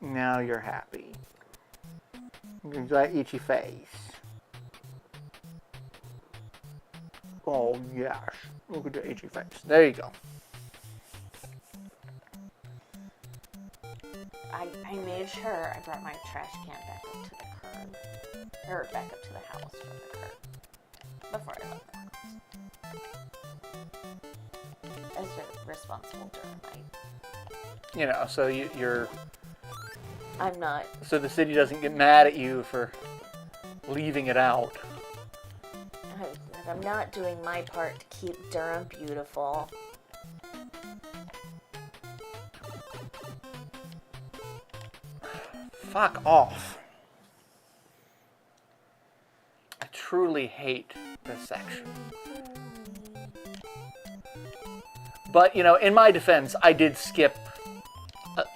Now you're happy. You got itchy face. Oh, yes. Look at the itchy face. There you go. I made sure I brought my trash can back up to the curb. Or back up to the house from the curb. Before I left the house. As a responsible Durhamite. You know, so you're... I'm not. So the city doesn't get mad at you for leaving it out. I'm not doing my part to keep Durham beautiful. Fuck off. I truly hate this section. But, you know, in my defense, I did skip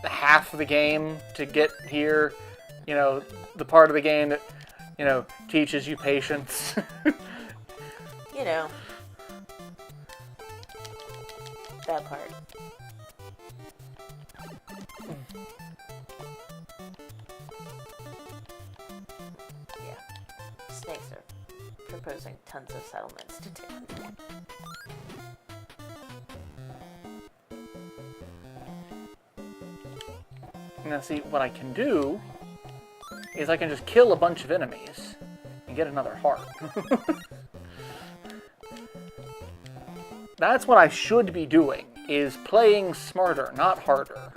half of the game to get here. You know, the part of the game that, you know, teaches you patience. You know. That part. Yeah. Snakes are proposing tons of settlements to do. Now, see, what I can do is I can just kill a bunch of enemies and get another heart. That's what I should be doing, is playing smarter, not harder.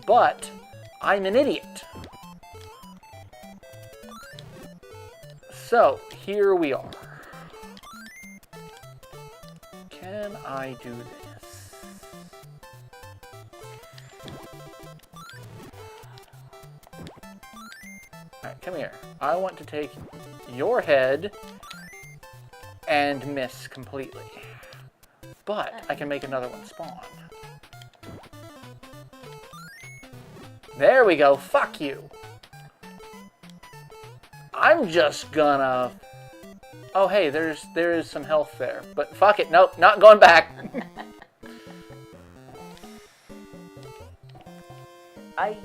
But I'm an idiot. So, here we are. Can I do this? Alright, come here. I want to take your head and miss completely. But I can make another one spawn. There we go. Fuck you. I'm just gonna... Oh, hey, there is some health there. But fuck it. Nope, not going back.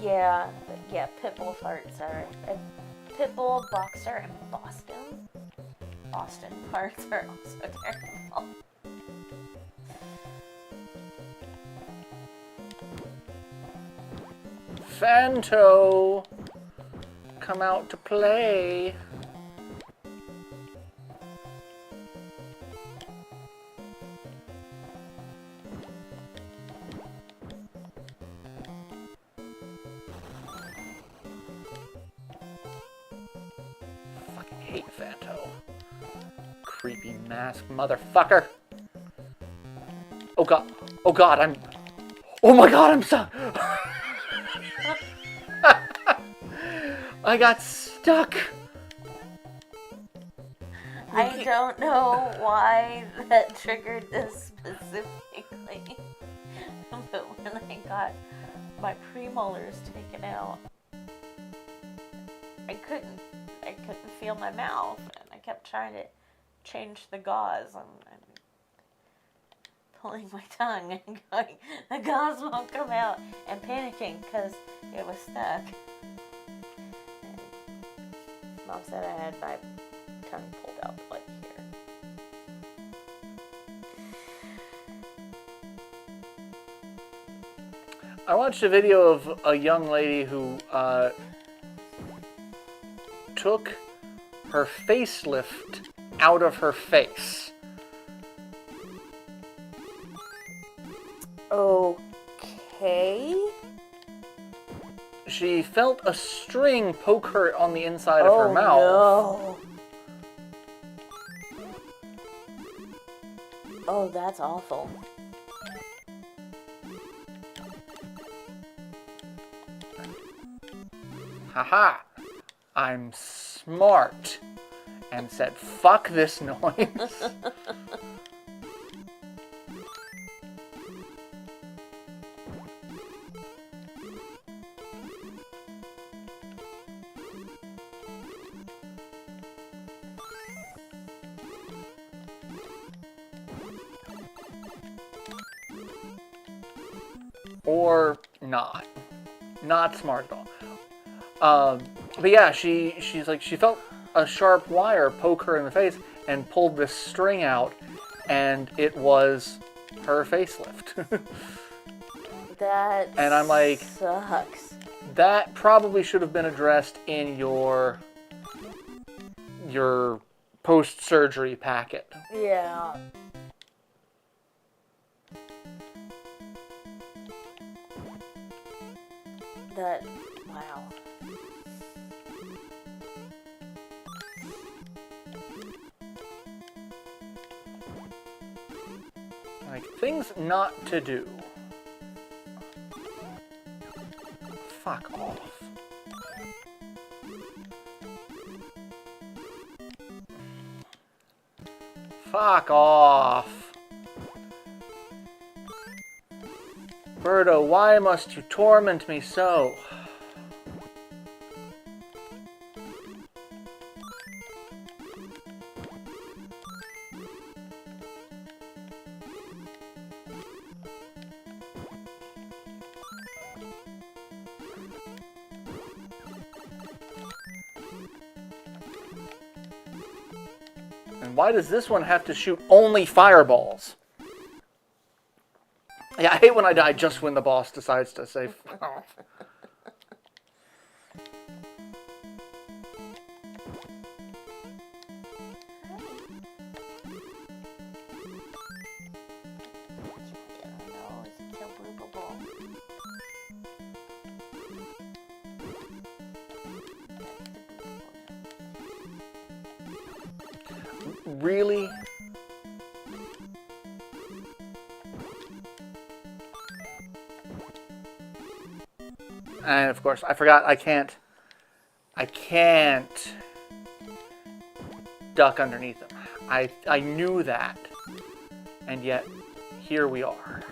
Yeah, Pitbull farts are... Pitbull, Boxer, and Boston. Boston parts are also terrible. Fanto, come out to play. Fucking hate Fanto. Creepy mask motherfucker. Oh god. Oh god, I'm... Oh my god, I'm stuck. I got stuck. I don't know why that triggered this specifically. But when I got my premolars taken out, I couldn't feel my mouth, and I kept trying to change the gauze and pulling my tongue and going, the gauze won't come out, and panicking because it was stuck. And Mom said I had my tongue pulled out like here. I watched a video of a young lady who took her facelift out of her face. Okay. She felt a string poke her on the inside of her mouth. No. Oh, that's awful. Haha, I'm smart. And said, fuck this noise. or not. Not smart at all. But yeah, she's like, she felt a sharp wire poke her in the face and pulled this string out, and it was her facelift. That And I'm like, sucks. that probably should have been addressed in your post-surgery packet. Yeah. That, wow. Like, things not to do. Fuck off. Fuck off. Birdo, why must you torment me so? And why does this one have to shoot only fireballs? Yeah, I hate when I die just when the boss decides to say fuck off. Really? And of course, I forgot I can't duck underneath them. I knew that. And yet, here we are.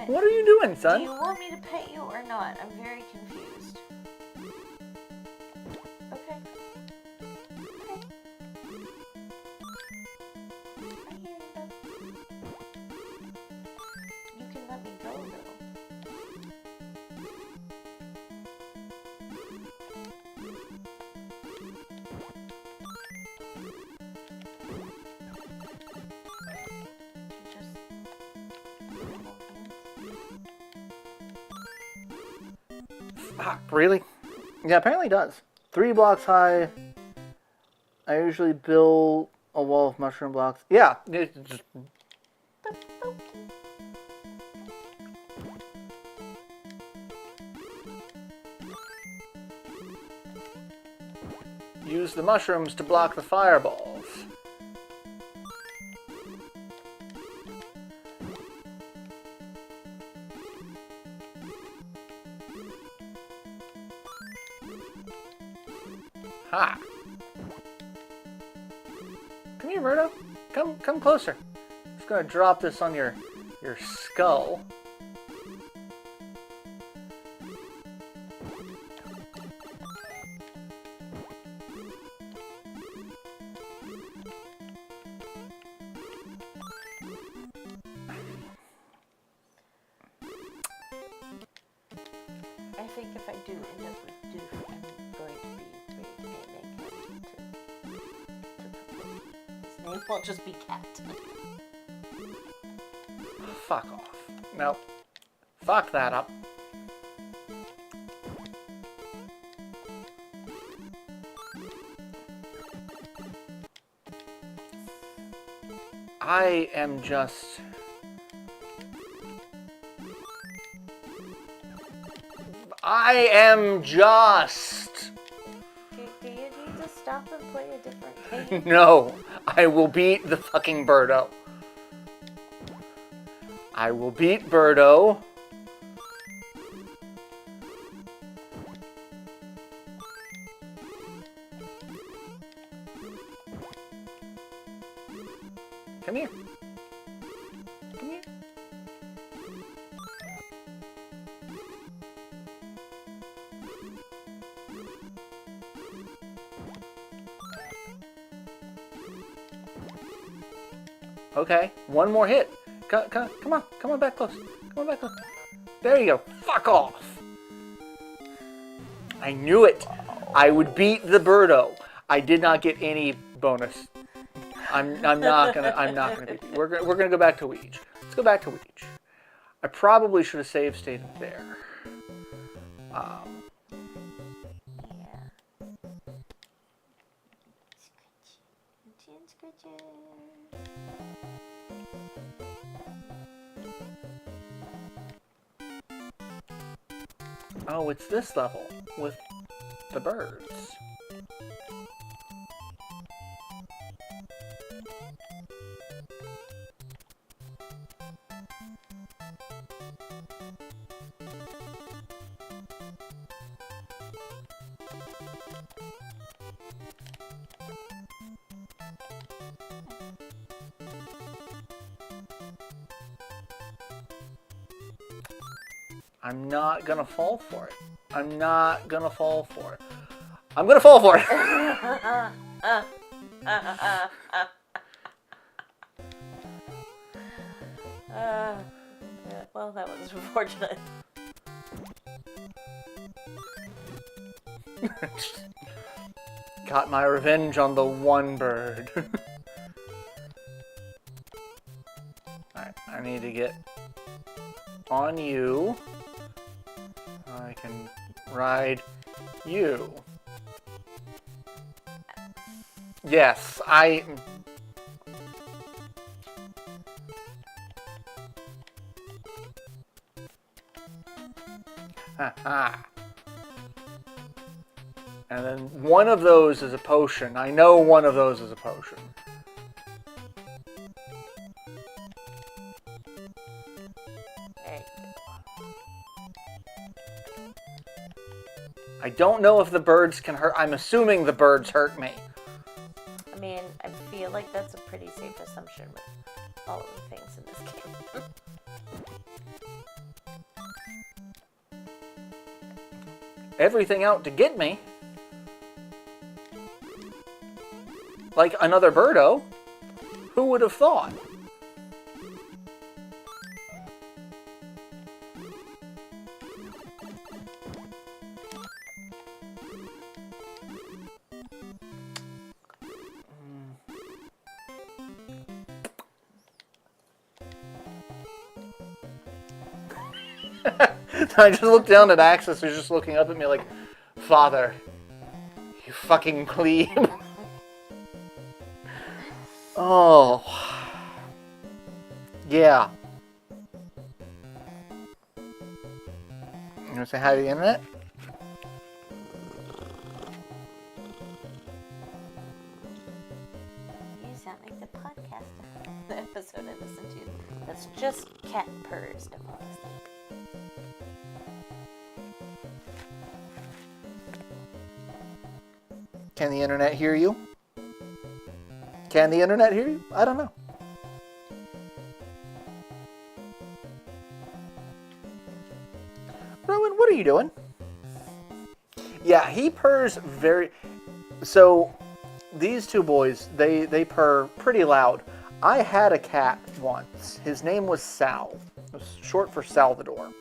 What are you doing, son? Do you want me to pet you or not? I'm very confused. Okay. I hear you though. You can let me go though. Fuck, really? Yeah, apparently it does. 3 blocks high. I usually build a wall of mushroom blocks. Yeah, it's just... Use the mushrooms to block the fireballs. Ha! Come here, Birdo. Come closer. Just gonna drop this on your skull. I think if I do end up with Doof, I'm going to be renaming him to his name will just be Cat. Fuck off. Nope. Fuck that up. I am just... Do you need to stop and play a different game? No, I will beat the fucking Birdo. I will beat Birdo. Come here. Come here. Okay, one more hit. Come on. Come on back close. Come on back close. There you go. Fuck off. I knew it. I would beat the Birdo. I did not get any bonus. I'm not gonna beat you. We're gonna go back to Weege. Let's go back to Weege. I probably should have saved stated there. Yeah. Oh, it's this level with the birds. I'm not gonna fall for it. I'm not gonna fall for it. I'm gonna fall for it. Well, that was unfortunate. Got my revenge on the one bird. Alright, I need to get on you. I can ride you. Yes, I... Ha. And then one of those is a potion. I know one of those is a potion. There you go. I don't know if the birds can hurt. I'm assuming the birds hurt me. I mean, I feel like that's a pretty safe assumption with all of the things in this game. Everything out to get me. Like another birdo. Who would have thought? I just looked down at Axis, who's just looking up at me like, Father, you fucking plebe. Oh. Yeah. You want to say hi to the internet? You sound like the podcast, the episode I listened to. That's just cat purrs to fall asleep. Can the internet hear you? Can the internet hear you? I don't know. Rowan, what are you doing? Yeah, he purrs very... So, these two boys, they purr pretty loud. I had a cat once. His name was Sal. It was short for Salvador.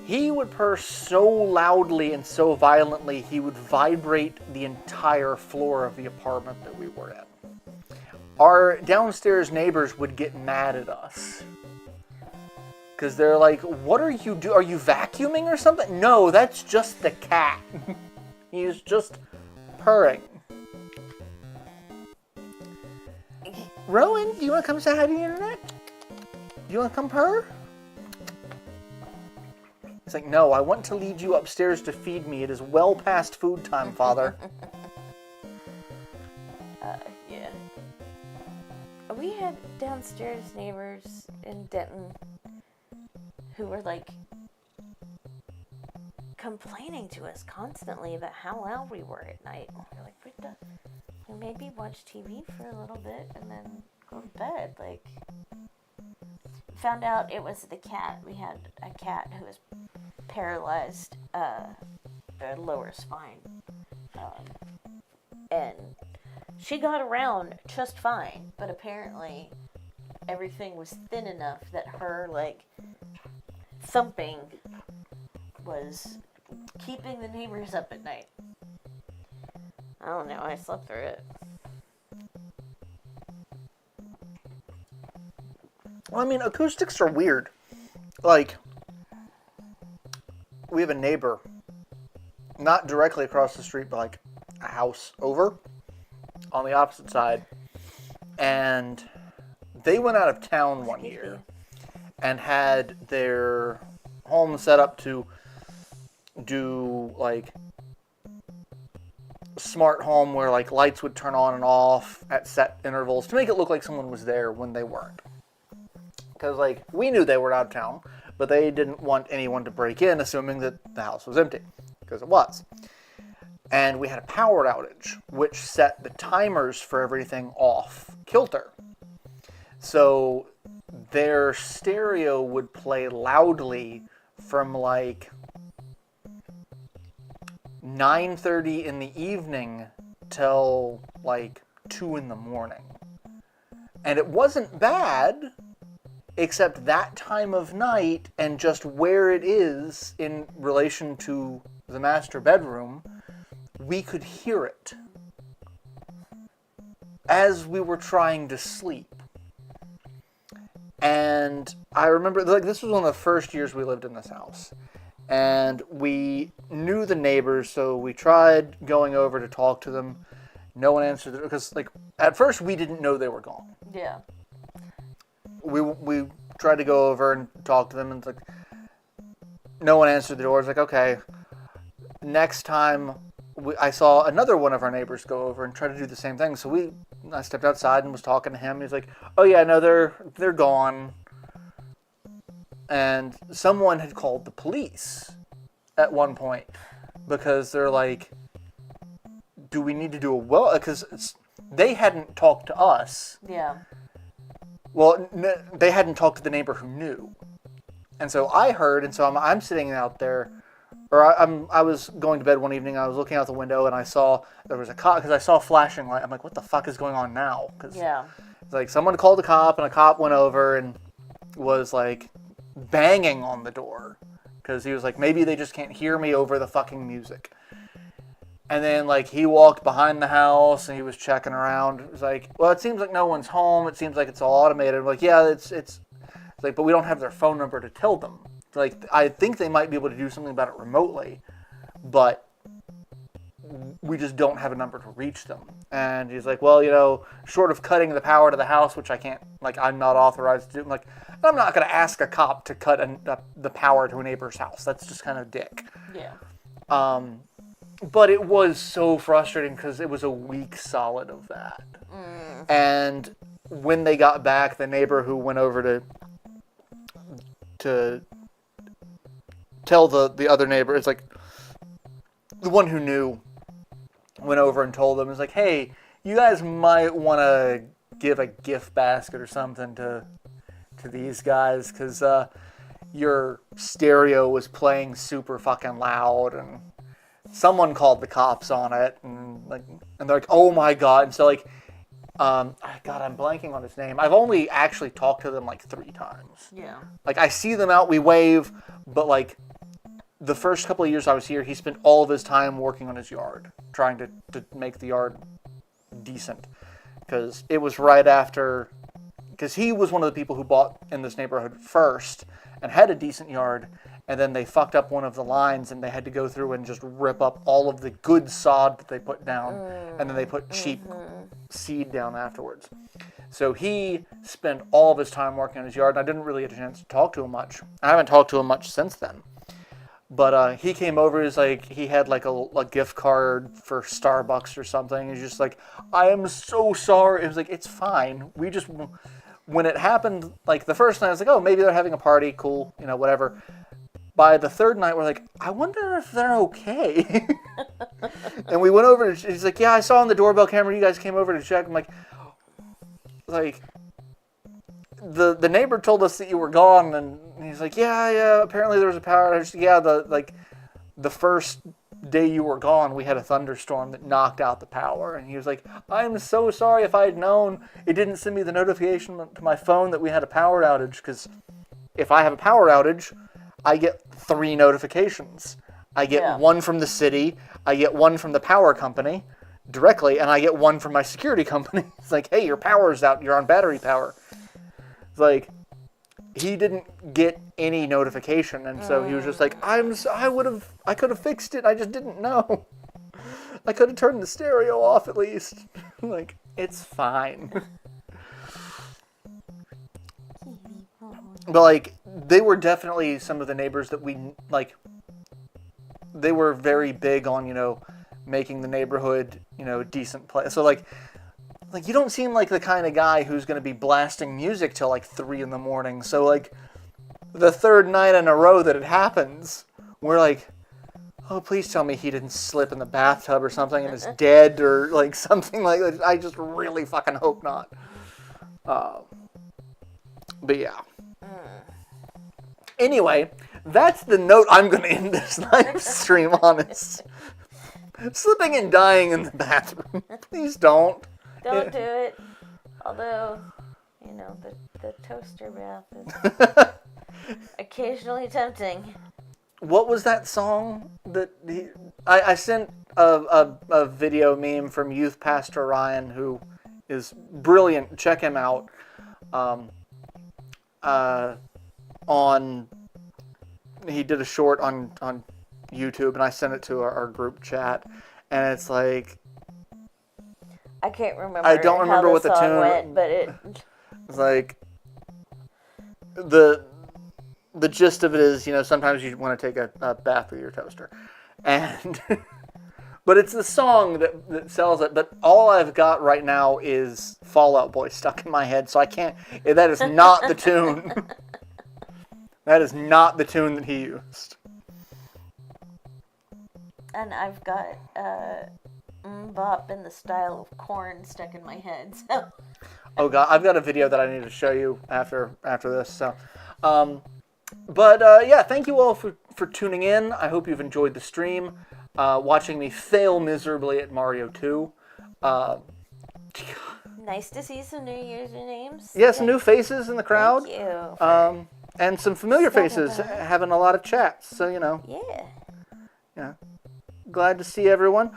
He would purr so loudly and so violently, he would vibrate the entire floor of the apartment that we were in. Our downstairs neighbors would get mad at us. Because they're like, what are you doing? Are you vacuuming or something? No, that's just the cat. He's just purring. Rowan, do you want to come say hi to the internet? Do you want to come purr? He's like, no, I want to lead you upstairs to feed me. It is well past food time, Father. Yeah. We had downstairs neighbors in Denton who were like complaining to us constantly about how loud we were at night. We're like, we maybe watch TV for a little bit and then go to bed. Like, found out it was the cat. We had a cat who was paralyzed, the lower spine, and she got around just fine, but apparently everything was thin enough that her, like, thumping was keeping the neighbors up at night. I don't know. I slept through it. Well, I mean, acoustics are weird. Like, we have a neighbor, not directly across the street, but like a house over on the opposite side. And they went out of town one year and had their home set up to do like smart home where like lights would turn on and off at set intervals to make it look like someone was there when they weren't. Because like we knew they were out of town, but they didn't want anyone to break in assuming that the house was empty, because it was. And we had a power outage, which set the timers for everything off kilter. So their stereo would play loudly from like 9:30 in the evening till like 2 in the morning. And it wasn't bad, except that time of night and just where it is in relation to the master bedroom, we could hear it as we were trying to sleep. And I remember, like, this was one of the first years we lived in this house. And we knew the neighbors, so we tried going over to talk to them. No one answered, because, like, at first we didn't know they were gone. Yeah. We tried to go over and talk to them, and it's like, no one answered the door. It's like, okay. Next time, I saw another one of our neighbors go over and try to do the same thing. So I stepped outside and was talking to him. He's like, "Oh yeah, no, they're gone." And someone had called the police at one point because they're like, "Do we need to do a well?" Because they hadn't talked to us. Yeah. Well, they hadn't talked to the neighbor who knew. And so I heard, and so I'm sitting out there. Or I was going to bed one evening, I was looking out the window, and I saw there was a cop, because I saw a flashing light. I'm like, what the fuck is going on now? Cause yeah. It's like someone called a cop, and a cop went over and was like banging on the door. Because he was like, maybe they just can't hear me over the fucking music. And then like he walked behind the house, and he was checking around. It was like, well, it seems like no one's home. It seems like it's all automated. I'm like, yeah, it's like, but we don't have their phone number to tell them. Like, I think they might be able to do something about it remotely, but we just don't have a number to reach them. And he's like, well, you know, short of cutting the power to the house, which I can't, like, I'm not authorized to do. I'm like, I'm not going to ask a cop to cut the power to a neighbor's house. That's just kind of dick. Yeah. But it was so frustrating because it was a week solid of that. Mm. And when they got back, the neighbor who went over to tell the other neighbor, it's like the one who knew went over and told them, it's like, hey, you guys might want to give a gift basket or something to these guys, because your stereo was playing super fucking loud, and someone called the cops on it, and they're like, oh my god. And so like God, I'm blanking on his name. I've only actually talked to them like 3 times. Yeah. Like, I see them out, we wave, but like the first couple of years I was here, he spent all of his time working on his yard, trying to make the yard decent. Because it was right after, because he was one of the people who bought in this neighborhood first and had a decent yard, and then they fucked up one of the lines and they had to go through and just rip up all of the good sod that they put down, and then they put cheap seed down afterwards. So he spent all of his time working on his yard, and I didn't really get a chance to talk to him much. I haven't talked to him much since then. But he came over, he had like a gift card for Starbucks or something. He's just like, I am so sorry. It was like, it's fine. We just, when it happened, like the first night, I was like, oh, maybe they're having a party, cool, you know, whatever. By the third night, we're like, I wonder if they're okay. And we went over to, he's like, yeah, I saw on the doorbell camera you guys came over to check. I'm like, the neighbor told us that you were gone, and he's like, yeah, apparently there was a power outage. Yeah, the first day you were gone, we had a thunderstorm that knocked out the power. And he was like, I'm so sorry. If I had known, it didn't send me the notification to my phone that we had a power outage. Because if I have a power outage, I get 3 notifications. I get one from the city, I get one from the power company directly, and I get one from my security company. It's like, hey, your power's out, you're on battery power. It's like, he didn't get any notification, and so he was just like, I could have fixed it, I just didn't know. I could have turned the stereo off at least. Like, it's fine. But, like, they were definitely some of the neighbors that we, like, they were very big on, making the neighborhood, a decent place. So, like, you don't seem like the kind of guy who's going to be blasting music till, like, 3 in the morning. So, like, the 3rd night in a row that it happens, we're like, oh, please tell me he didn't slip in the bathtub or something and is dead or, like, something like that. I just really fucking hope not. But, yeah. Anyway, that's the note I'm going to end this live stream on, is slipping and dying in the bathroom. Please don't. Don't do it. Although, the toaster bath is occasionally tempting. What was that song that I sent a video meme from Youth Pastor Ryan, who is brilliant. Check him out. He did a short on YouTube, and I sent it to our group chat, and it's like, I can't remember. I don't remember what the tune went, but it's like, the gist of it is, sometimes you want to take a bath with your toaster, and but it's the song that sells it. But all I've got right now is Fall Out Boy stuck in my head, so I can't. That is not the tune. That is not the tune that he used. And I've got Bop in the style of Corn stuck in my head. So. Oh god, I've got a video that I need to show you after this. So, yeah, thank you all for tuning in. I hope you've enjoyed the stream, watching me fail miserably at Mario 2. Nice to see some new usernames. Yeah, some new faces in the crowd. Thank you. And some familiar faces having a lot of chats. So, Yeah. Glad to see everyone.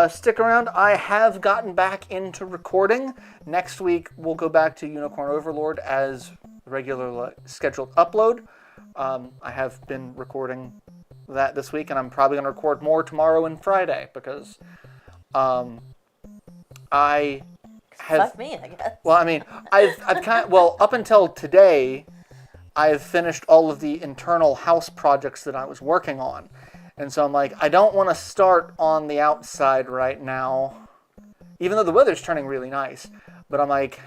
Stick around. I have gotten back into recording. Next week, we'll go back to Unicorn Overlord as regular scheduled upload. I have been recording that this week, and I'm probably going to record more tomorrow and Friday, because I have... Fuck me, I guess. Well, I mean, I've up until today, I've finished all of the internal house projects that I was working on. And so I'm like, I don't want to start on the outside right now, even though the weather's turning really nice. But I'm like,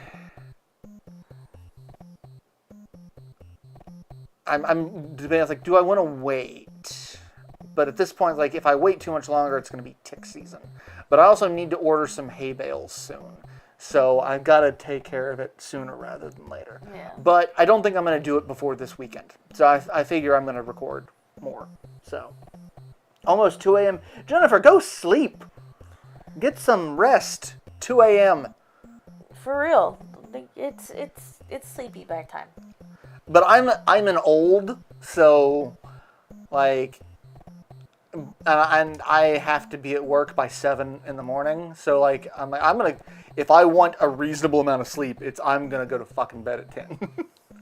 I'm debating, I was like, do I want to wait? But at this point, like, if I wait too much longer, it's going to be tick season. But I also need to order some hay bales soon. So I've got to take care of it sooner rather than later. Yeah. But I don't think I'm going to do it before this weekend. So I figure I'm going to record more. So almost 2 a.m. Jennifer, go sleep. Get some rest. 2 a.m. For real. It's sleepy back time. But I'm an old, so like, and I have to be at work by 7 in the morning. So like, I'm gonna, if I want a reasonable amount of sleep, I'm gonna go to fucking bed at 10.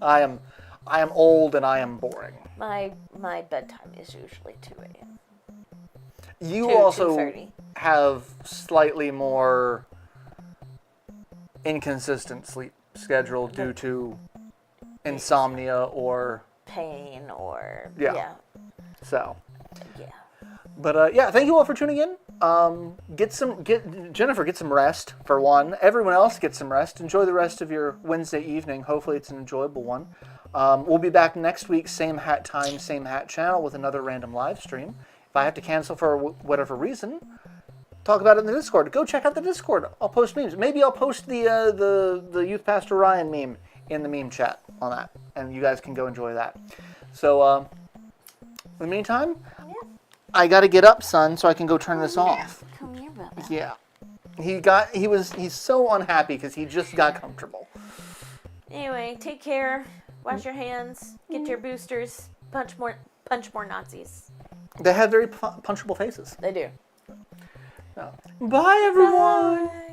I am old and I am boring. My bedtime is usually 2 a.m. You also have slightly more inconsistent sleep schedule due to insomnia or pain or yeah. So yeah. But yeah, thank you all for tuning in. Jennifer, get some rest for one. Everyone else, get some rest. Enjoy the rest of your Wednesday evening. Hopefully it's an enjoyable one. We'll be back next week, same hat time, same hat channel, with another random live stream. If I have to cancel for whatever reason, talk about it in the Discord. Go check out the Discord. I'll post memes. Maybe I'll post the Youth Pastor Ryan meme in the meme chat on that, and you guys can go enjoy that. So, in the meantime, I gotta get up, son, so I can go turn this off. Come here, Bubba. Yeah. He's so unhappy because he just got comfortable. Anyway, take care. Wash your hands. Get your boosters. Punch more Nazis. They have very punchable faces. They do. Bye, everyone. Bye.